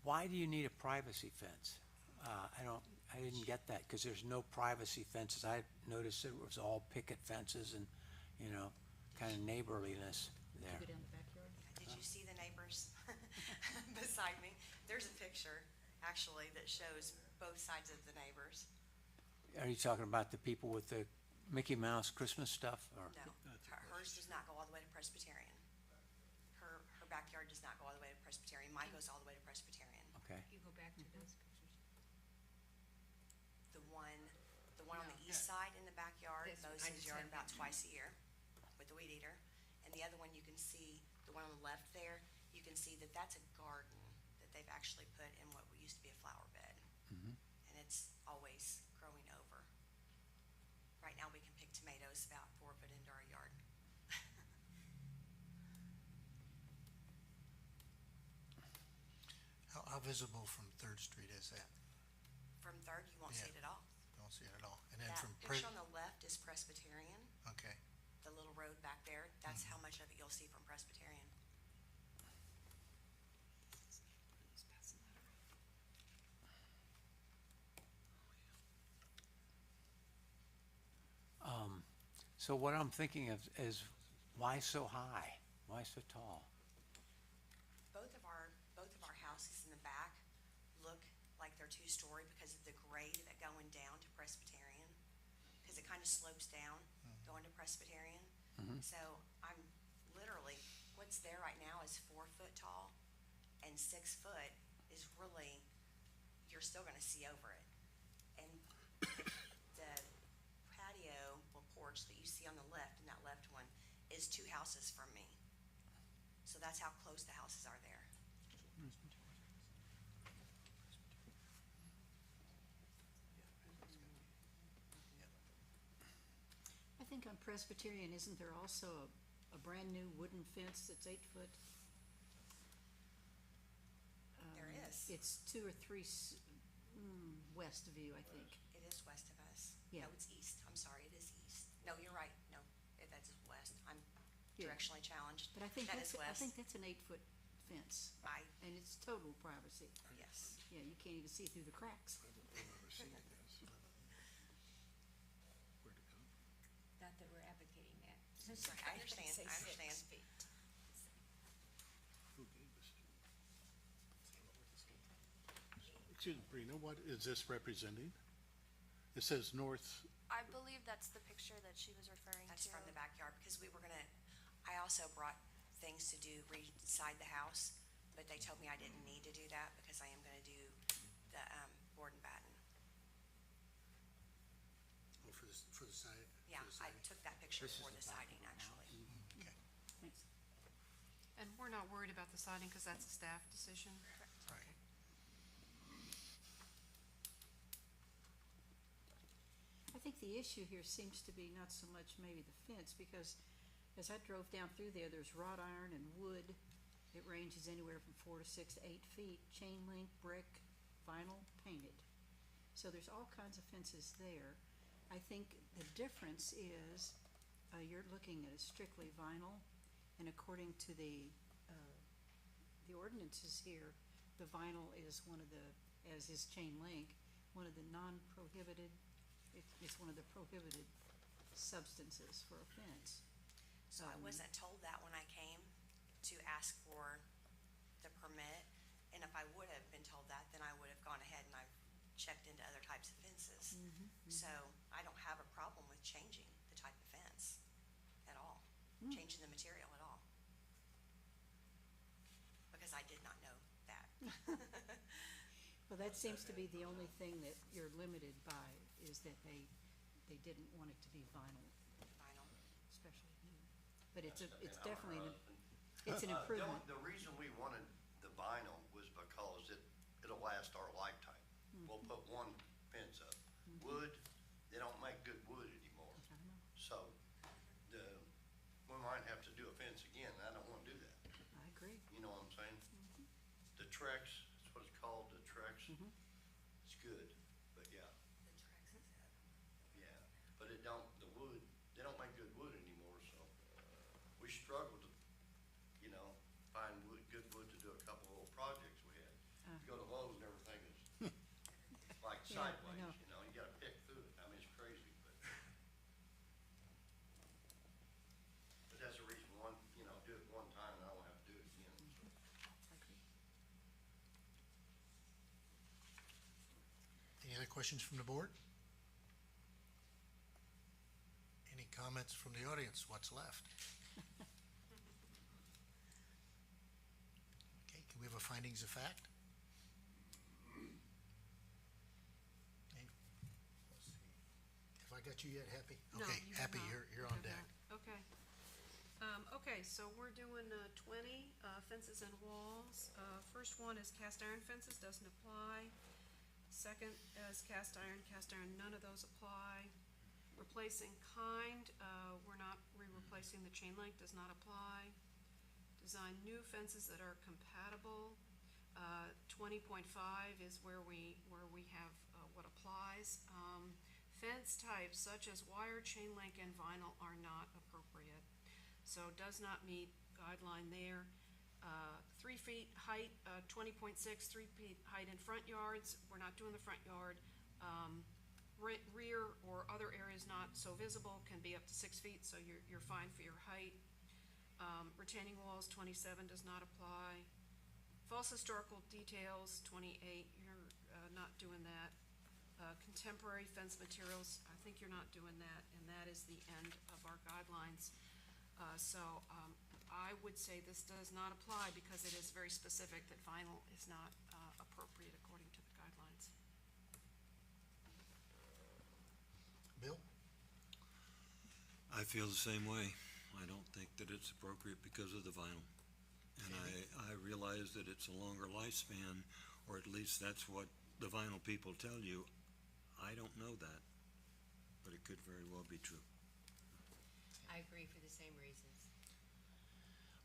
Why do you need a privacy fence? I didn't get that, because there's no privacy fences. I noticed it was all picket fences and, kind of neighborliness there. Go down the backyard? Did you see the neighbors beside me? There's a picture, actually, that shows both sides of the neighbors. Are you talking about the people with the Mickey Mouse Christmas stuff, or? No, hers does not go all the way to Presbyterian. Her backyard does not go all the way to Presbyterian. Mine goes all the way to Presbyterian. Okay. You go back to those pictures. The one on the east side in the backyard This mows one, I his just yard had about that. twice a year with the weed eater. And the other one, you can see, the one on the left there, you can see that that's a garden that they've actually put in what used to be a flower bed. And it's always growing over. Right now, we can pick tomatoes about 4 foot into our yard. How visible from Third Street is that? From Third, you won't see Yeah. it at all. Don't see it at all. And then That from, picture on the left is Presbyterian, okay. the little road back there. That's how much of it you'll see from Presbyterian. So what I'm thinking of is, why so high? Why so tall? Both of our houses in the back look like they're two-story because of the grade of it going down to Presbyterian. Because it kind of slopes down going to Presbyterian. So I'm literally, what's there right now is 4 foot tall, and 6 foot is really, you're still gonna see over it. And the patio or porch that you see on the left, in that left one, is 2 houses from me. So that's how close the houses are there. I think on Presbyterian, isn't there also a brand-new wooden fence that's 8 foot? There is. It's 2 or 3 west of you, I think. It is west of us. Yeah. No, it's east. I'm sorry, it is east. No, you're right. No, that's west. I'm Yeah. directionally challenged. But I think That that's, is I west. think that's an 8-foot fence, and it's total privacy. Yes. Yeah, you can't even see through the cracks. Not that we're advocating that. I understand, Say I 6 understand. feet. Who gave this to you? Excuse me, Brina, what is this representing? It says north, I believe that's the picture that she was referring That's to. from the backyard, because we were gonna, I also brought things to do re-side the house, but they told me I didn't need to do that because I am gonna do the, board and batten. For the side? Yeah, I took that picture This is for the the back siding, of our actually. Okay. Thanks. And we're not worried about the siding because that's a staff decision? Right. I think the issue here seems to be not so much maybe the fence, because as I drove down through there, there's wrought iron and wood. It ranges anywhere from 4 to 6 to 8 feet, chain link, brick, vinyl, painted. So there's all kinds of fences there. I think the difference is, you're looking at a strictly vinyl, and according to the ordinances here, the vinyl is one of the, as is chain link, one of the non-prohibited, it's one of the prohibited substances for a fence. So I wasn't told that when I came, to ask for the permit. And if I would have been told that, then I would have gone ahead and I've checked into other types of fences. So I don't have a problem with changing the type of fence at all, changing the material at all. Because I did not know that. Well, that seems to be the only thing that you're limited by, is that they didn't want it to be vinyl, Vinyl. especially new. But it's definitely, it's an improvement. The reason we wanted the vinyl was because it'll last our lifetime. We'll put one fence up. Wood, they don't make good wood anymore. I know. So, we might have to do a fence again, and I don't wanna do that. I agree. You know what I'm saying? The Trex, that's what it's called, the Trex. It's good, but yeah, yeah. But the wood, they don't make good wood anymore, so we struggled to, find wood, good wood to do a couple of little projects we had. You go to Lowe's and everything is like Yeah, I sideways, know. you gotta pick through it. I mean, it's crazy, but that's the reason do it one time and I don't have to do it again, so. I agree. Any other questions from the board? Any comments from the audience? What's left? Okay, can we have a findings of fact? Hey, let's see. Have I got you yet, Happy? No, Okay, you have Happy, not. you're You on have deck. not. Okay. Okay, so we're doing 20 fences and walls. First one is cast iron fences, doesn't apply. Second is cast iron, none of those apply. Replacing kind, we're not replacing the chain link, does not apply. Design new fences that are compatible. 20.5 is where we have what applies. Fence types such as wire, chain link, and vinyl are not appropriate. So does not meet guideline there. 3 feet height, 20.6, 3 feet height in front yards, we're not doing the front yard. Rear or other areas not so visible can be up to 6 feet, so you're fine for your height. Retaining walls, 27 does not apply. False historical details, 28, you're not doing that. Contemporary fence materials, I think you're not doing that, and that is the end of our guidelines. I would say this does not apply because it is very specific that vinyl is not appropriate according to the guidelines. Bill? I feel the same way. I don't think that it's appropriate because of the vinyl. And I realize that it's a longer lifespan, or at least that's what the vinyl people tell you. I don't know that, but it could very well be true. I agree for the same reasons.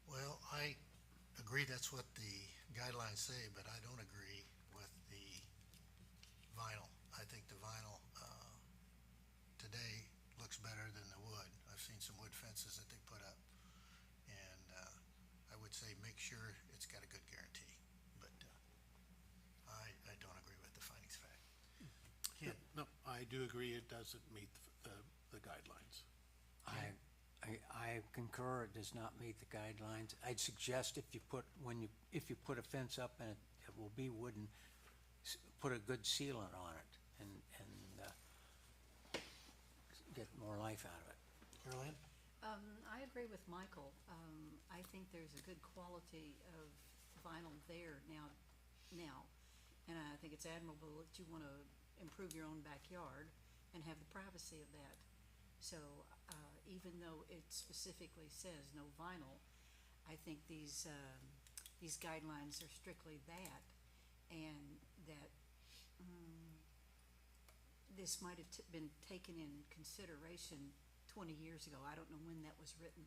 Well, I agree that's what the guidelines say, but I don't agree with the vinyl. I think the vinyl, today looks better than the wood. I've seen some wood fences that they put up. And, I would say make sure it's got a good guarantee, but, I don't agree with the findings of fact. Ken? No, I do agree it doesn't meet the guidelines. I concur, it does not meet the guidelines. I'd suggest if you put a fence up and it will be wooden, put a good sealant on it and get more life out of it. Carol Ann? I agree with Michael. I think there's a good quality of vinyl there now, and I think it's admirable that you want to improve your own backyard and have the privacy of that. So, even though it specifically says no vinyl, I think these guidelines are strictly that, and that, this might have been taken in consideration 20 years ago. I don't know when that was written,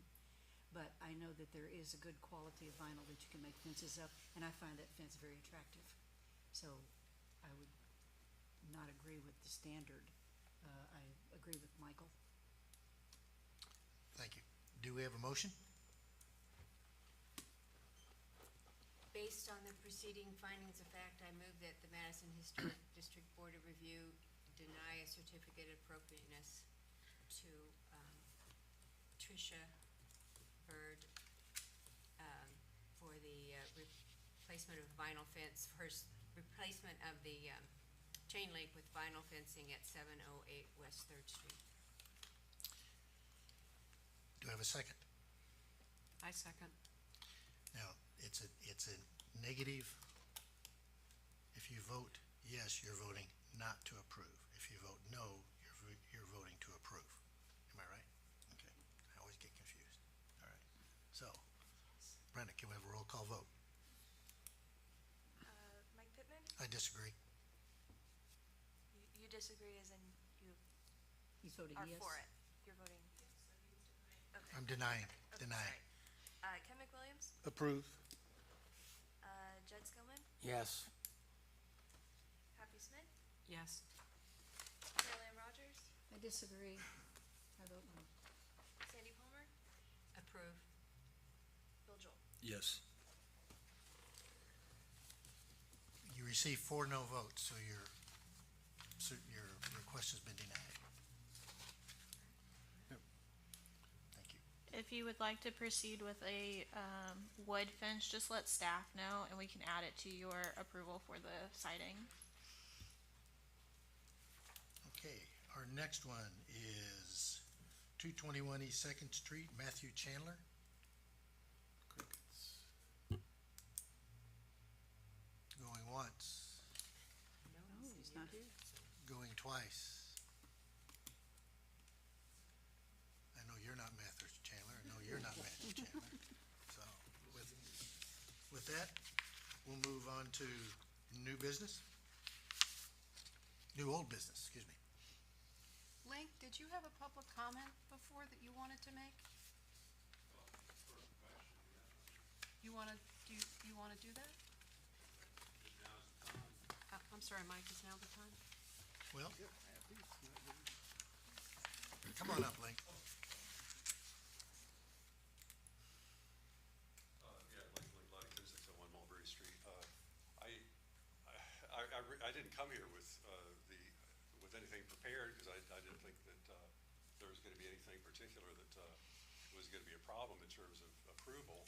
but I know that there is a good quality of vinyl that you can make fences up, and I find that fence very attractive. So I would not agree with the standard. I agree with Michael. Thank you. Do we have a motion? Based on the preceding findings of fact, I move that the Madison Historic District Board of Review deny a certificate of appropriateness to Tricia Bird, replacement of vinyl fence, replacement of the chain link with vinyl fencing at 708 West Third Street. Do I have a second? I second. Now, it's a negative. If you vote yes, you're voting not to approve. If you vote no, you're voting to approve. Am I right? Okay, I always get confused. All right, so, Brenda, can we have a roll call vote? Mike Pittman, I disagree. you disagree as in you He's voting are yes. for it. You're voting. Okay. I'm denying, Okay, denying. sorry. Ken McWilliams, Approve. Judd Skillman, Yes. Happy Smith, Yes. Carol Ann Rogers, I disagree. I vote no. Sandy Palmer, Approve. Bill Joel. Yes. You received 4 no votes, so your request has been denied. Thank you. If you would like to proceed with a, wood fence, just let staff know and we can add it to your approval for the siding. Okay, our next one is 221 East Second Street, Matthew Chandler. Crickets. Going once, No, he's not here. going twice. I know you're not Matthew Chandler, I know you're not Matthew Chandler. So, with that, we'll move on to new business. New old business, excuse me. Link, did you have a public comment before that you wanted to make? You wanna do that? I'm sorry, Mike, is now the time? Well, come on up, Link. Lonnie Kuzic on 1 Mulberry Street. I didn't come here with with anything prepared because I didn't think that there was going to be anything particular that was going to be a problem in terms of approval.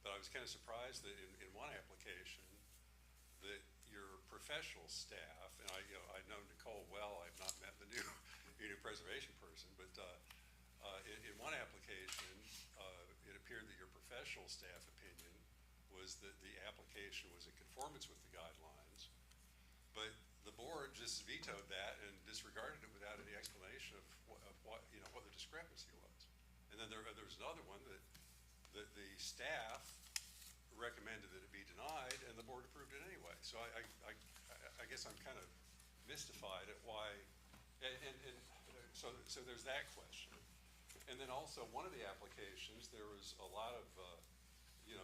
But I was kind of surprised that in one application that your professional staff, and I know Nicole well, I've not met the new preservation person, but in one application, it appeared that your professional staff opinion was that the application was in conformance with the guidelines, but the board just vetoed that and disregarded it without any explanation of what the discrepancy was. And then there was another one that the staff recommended that it be denied, and the board approved it anyway. So I guess I'm kind of mystified at why, and so there's that question. And then also, one of the applications, there was a lot of,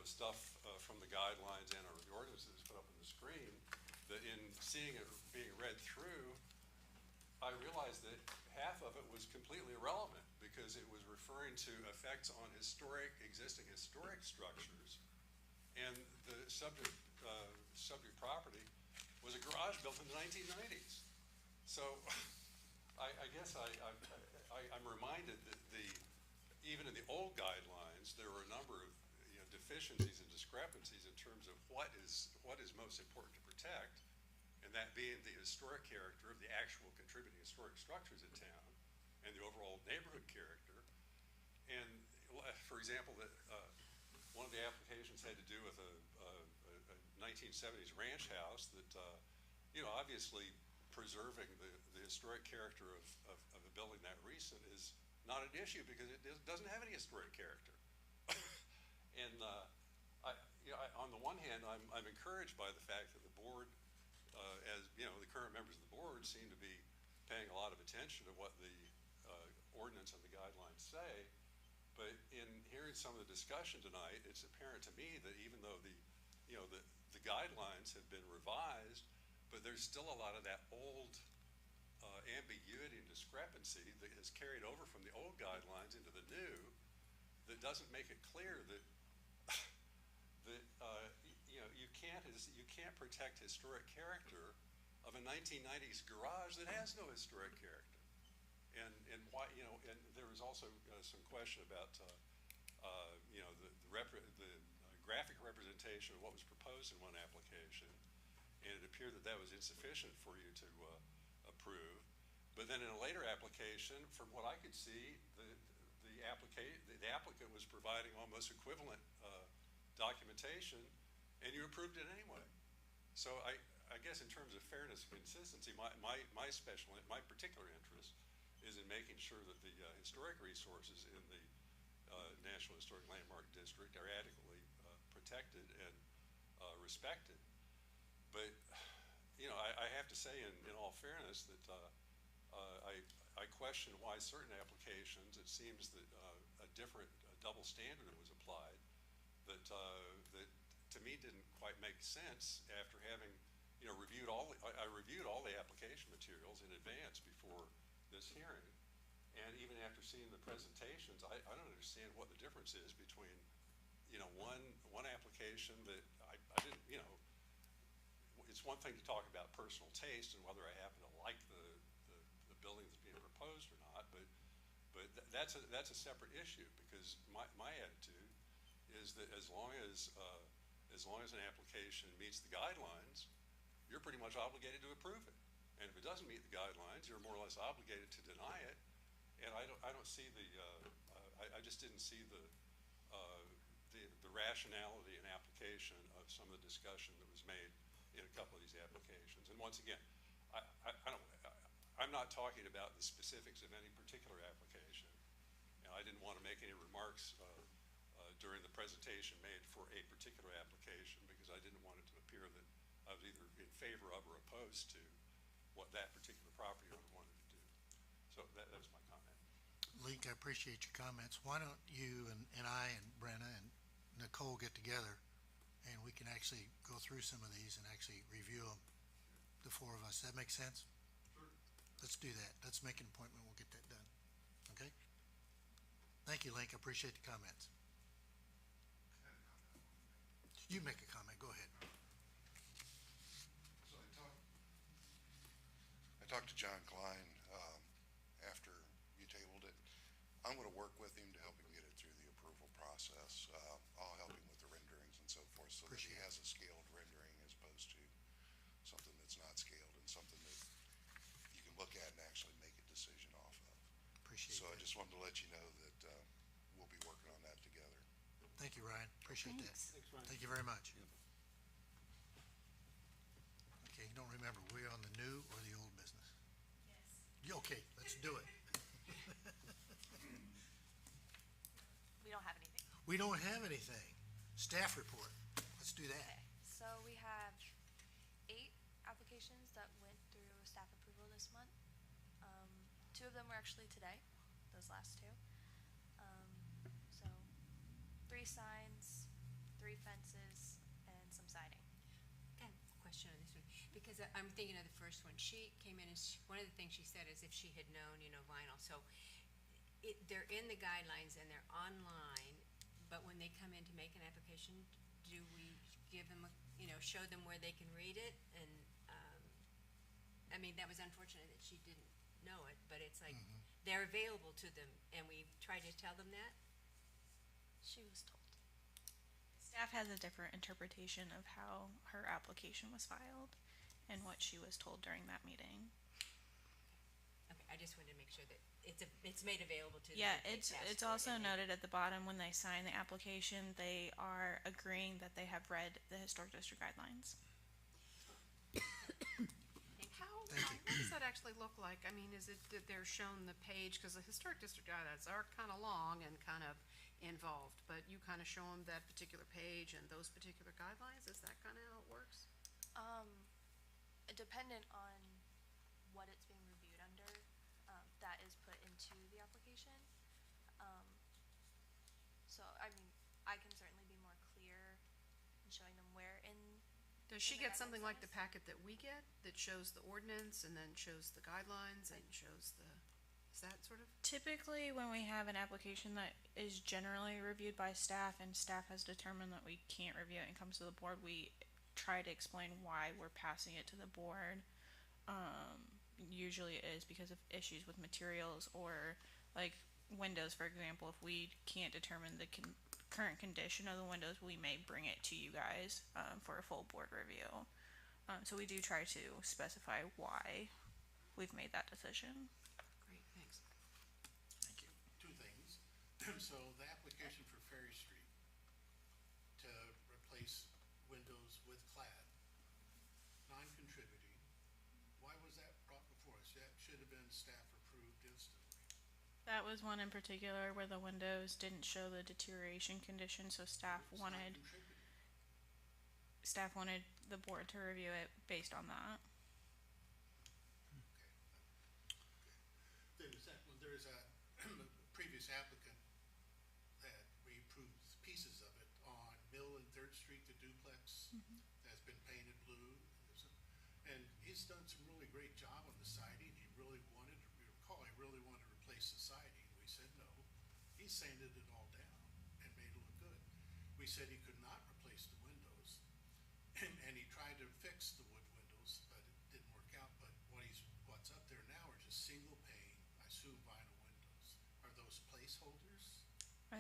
stuff from the guidelines and the ordinances put up on the screen, that in seeing it being read through, I realized that half of it was completely irrelevant, because it was referring to effects on existing historic structures. And the subject property was a garage built in the 1990s. So I guess I'm reminded that even in the old guidelines, there were a number of deficiencies and discrepancies in terms of what is most important to protect, and that being the historic character of the actual contributing historic structures in town and the overall neighborhood character. And for example, one of the applications had to do with a 1970s ranch house that, obviously preserving the historic character of a building that recent is not an issue because it doesn't have any historic character. And on the one hand, I'm encouraged by the fact that the board, as the current members of the board seem to be paying a lot of attention to what the ordinance and the guidelines say. But in hearing some of the discussion tonight, it's apparent to me that even though the guidelines have been revised, but there's still a lot of that old ambiguity and discrepancy that has carried over from the old guidelines into the new, that doesn't make it clear that you can't protect historic character of a 1990s garage that has no historic character. And why, and there was also some question about the graphic representation of what was proposed in one application, and it appeared that that was insufficient for you to approve. But then in a later application, from what I could see, the applicant was providing almost equivalent documentation, and you approved it anyway. So I guess in terms of fairness and consistency, my particular interest is in making sure that the historic resources in the National Historic Landmark District are adequately protected and respected. But, you know, I have to say in all fairness that I question why certain applications, it seems that a different double standard was applied that to me didn't quite make sense after having, you know, reviewed I reviewed all the application materials in advance before this hearing. And even after seeing the presentations, I don't understand what the difference is between, you know, one application that I didn't, you know, it's one thing to talk about personal taste and whether I happen to like the building that's being proposed or not, but that's a separate issue, because my attitude is that as long as an application meets the guidelines, you're pretty much obligated to approve it. And if it doesn't meet the guidelines, you're more or less obligated to deny it. And I don't see I just didn't see the rationality and application of some of the discussion that was made in a couple of these applications. And once again, I'm not talking about the specifics of any particular application. And I didn't want to make any remarks during the presentation made for a particular application, because I didn't want it to appear that I was either in favor of or opposed to what that particular property owner wanted to do. So that was my comment. Link, I appreciate your comments. Why don't you and I and Brenna and Nicole get together and we can actually go through some of these and actually review them, the four of us. That make sense? Sure. Let's do that. Let's make an appointment. We'll get that done. Okay? Thank you, Link. I appreciate the comments. You make a comment. Go ahead. So I talked to John Klein after you tabled it. I'm going to work with him to help him get it through the approval process. I'll help him with the renderings and so forth, so that he has a scaled rendering as opposed to something that's not scaled and something that you can look at and actually make a decision off of. Appreciate So I that. just wanted to let you know that we'll be working on that together. Thank you, Ryan. Appreciate that. Thanks, Ryan. Thank you very much. Okay, you don't remember, we're on the new or the old business? Yes. Okay, let's do it. We don't have anything. We don't have anything. Staff report. Let's do that. Okay, so we have 8 applications that went through staff approval this month. 2 of them were actually today, those last 2. So 3 signs, 3 fences, and some siding. I have a question on this one, because I'm thinking of the first one. She came in and one of the things she said is if she had known, you know, vinyl. So they're in the guidelines and they're online, but when they come in to make an application, do we give them, show them where they can read it? And, I mean, that was unfortunate that she didn't know it, but it's like, they're available to them, and we try to tell them that? She was told. Staff has a different interpretation of how her application was filed and what she was told during that meeting. Okay, I just wanted to make sure that it's made available to them. Yeah, if they ask it's for it, also and they- noted at the bottom when they sign the application, they are agreeing that they have read the Historic District guidelines. What does that actually look like? I mean, is it that they're shown the page, because the historic district guidelines are kind of long and kind of involved, but you kind of show them that particular page and those particular guidelines? Is that kind of how it works? Dependent on what it's being reviewed under, that is put into the application. So, I mean, I can certainly be more clear in showing them where in. Does she in the get something like the guidelines. packet that we get, that shows the ordinance and then shows the guidelines and shows the, is that sort of? Typically, when we have an application that is generally reviewed by staff and staff has determined that we can't review it and comes to the board, we try to explain why we're passing it to the board. Usually it is because of issues with materials or like windows, for example. If we can't determine the current condition of the windows, we may bring it to you guys, for a full board review. So we do try to specify why we've made that decision. Great, thanks. Two things. So the application for Ferry Street to replace windows with clad, non-contributing, why was that brought before us? That should have been staff approved instantly. That was one in particular where the windows didn't show the deterioration condition, so staff It's wanted non-contributing. the board to review it based on that. There's a previous applicant that we approved pieces of it on Mill and Third Street, the duplex that's been painted blue. And he's done some really great job on the siding. He really wanted to replace the siding. We said no. He sanded it all down and made it look good. We said he could not replace the windows. And he tried to fix the wood windows, but it didn't work out. But what's up there now are just single pane, I assume vinyl windows. Are those placeholders?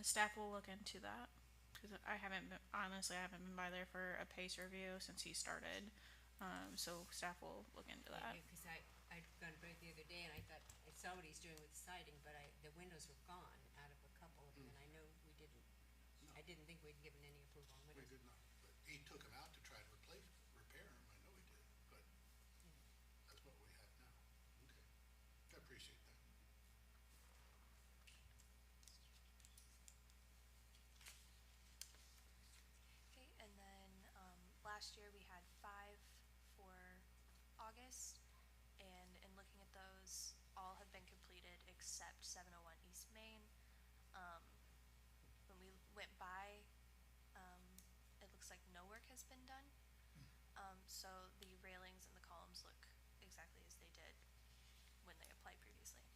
Staff will look into that, cause I haven't been by there for a pace review since he started. So staff will look into that. Because I'd gone by the other day and I thought, I saw what he's doing with the siding, but the windows were gone out of a couple of them, and I know I didn't think we'd given any approval on We windows. did not, but he took them out to try to repair them, I know he did, but that's what we have now. Okay, I appreciate that. Okay, and then, last year we had 5 for August, and in looking at those, all have been completed except 701 East Main. When we went by, it looks like no work has been done. So the railings and the columns look exactly as they did when they applied previously.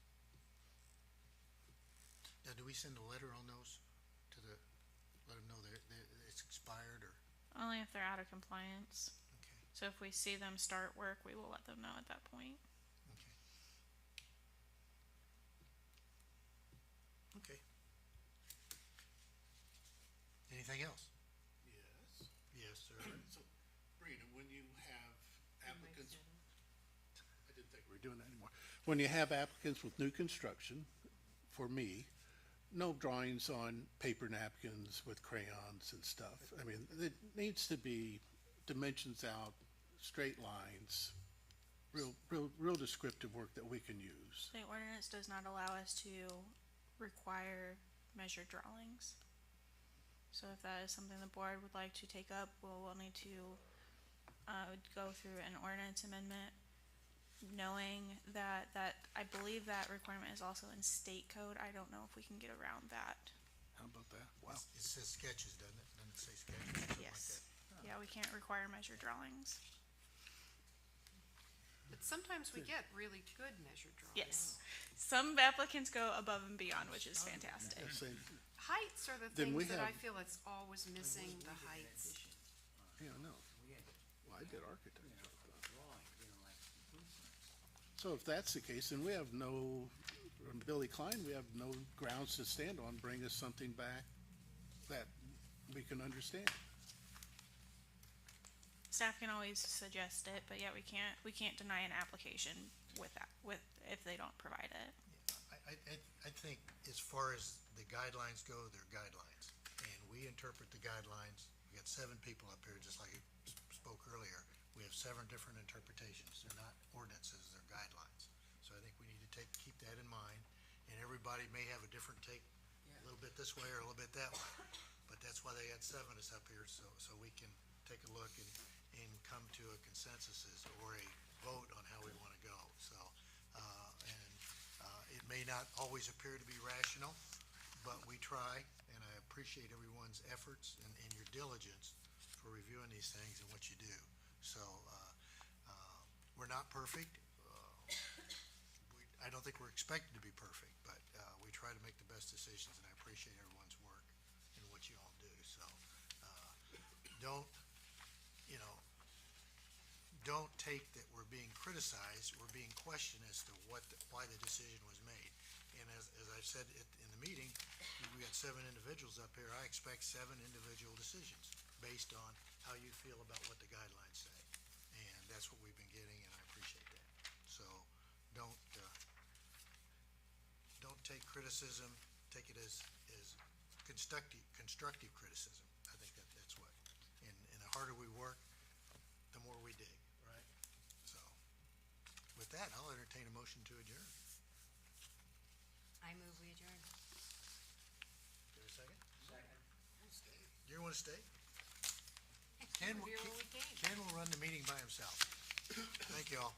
Now, do we send a letter on those to let them know that it's expired, or? Only if they're out of compliance. Okay. So if we see them start work, we will let them know at that point. Okay. Anything else? Yes. Yes, sir. So, Rena, when you have applicants, I didn't think we were doing that anymore. When you have applicants with new construction, for me, no drawings on paper napkins with crayons and stuff. I mean, it needs to be dimensions out, straight lines, real descriptive work that we can use. The ordinance does not allow us to require measured drawings. So if that is something the board would like to take up, we'll need to go through an ordinance amendment, knowing that I believe that requirement is also in state code. I don't know if we can get around that. How about that? Wow. It says sketches, doesn't it? Doesn't it say sketches? Something like Yes. that. Yeah, we can't require measured drawings. But sometimes we get really good measured drawings. Yes. Some applicants go above and beyond, which is fantastic. Heights are the Then we things that I have- feel it's always missing, the heights. Yeah, no. Well, I did architecture. So if that's the case, then we have Billy Klein, we have no grounds to stand on, bring us something back that we can understand. Staff can always suggest it, but yeah, we can't deny an application with if they don't provide it. I think as far as the guidelines go, they're guidelines, and we interpret the guidelines. We got 7 people up here, just like you spoke earlier. We have 7 different interpretations. They're not ordinances, they're guidelines. So I think we need to keep that in mind, and everybody may have a different take, a little bit this way or a little bit that way. But that's why they had 7 of us up here, so we can take a look and come to a consensus or a vote on how we want to go. So, it may not always appear to be rational, but we try, and I appreciate everyone's efforts and your diligence for reviewing these things and what you do. So, we're not perfect. I don't think we're expected to be perfect, but we try to make the best decisions, and I appreciate everyone's work and what you all do. So, don't take that we're being criticized, we're being questioned as to why the decision was made. and as I've said in the meeting, we got 7 individuals up here. I expect 7 individual decisions based on how you feel about what the guidelines say. And that's what we've been getting, and I appreciate that. So don't take criticism, take it as constructive criticism. I think that's what, and the harder we work, the more we dig, right? So, with that, I'll entertain a motion to adjourn. I move we adjourn. Is there a second? Second. You want to stay? Ken We're here when we came. Ken will run the meeting by himself. Thank you all.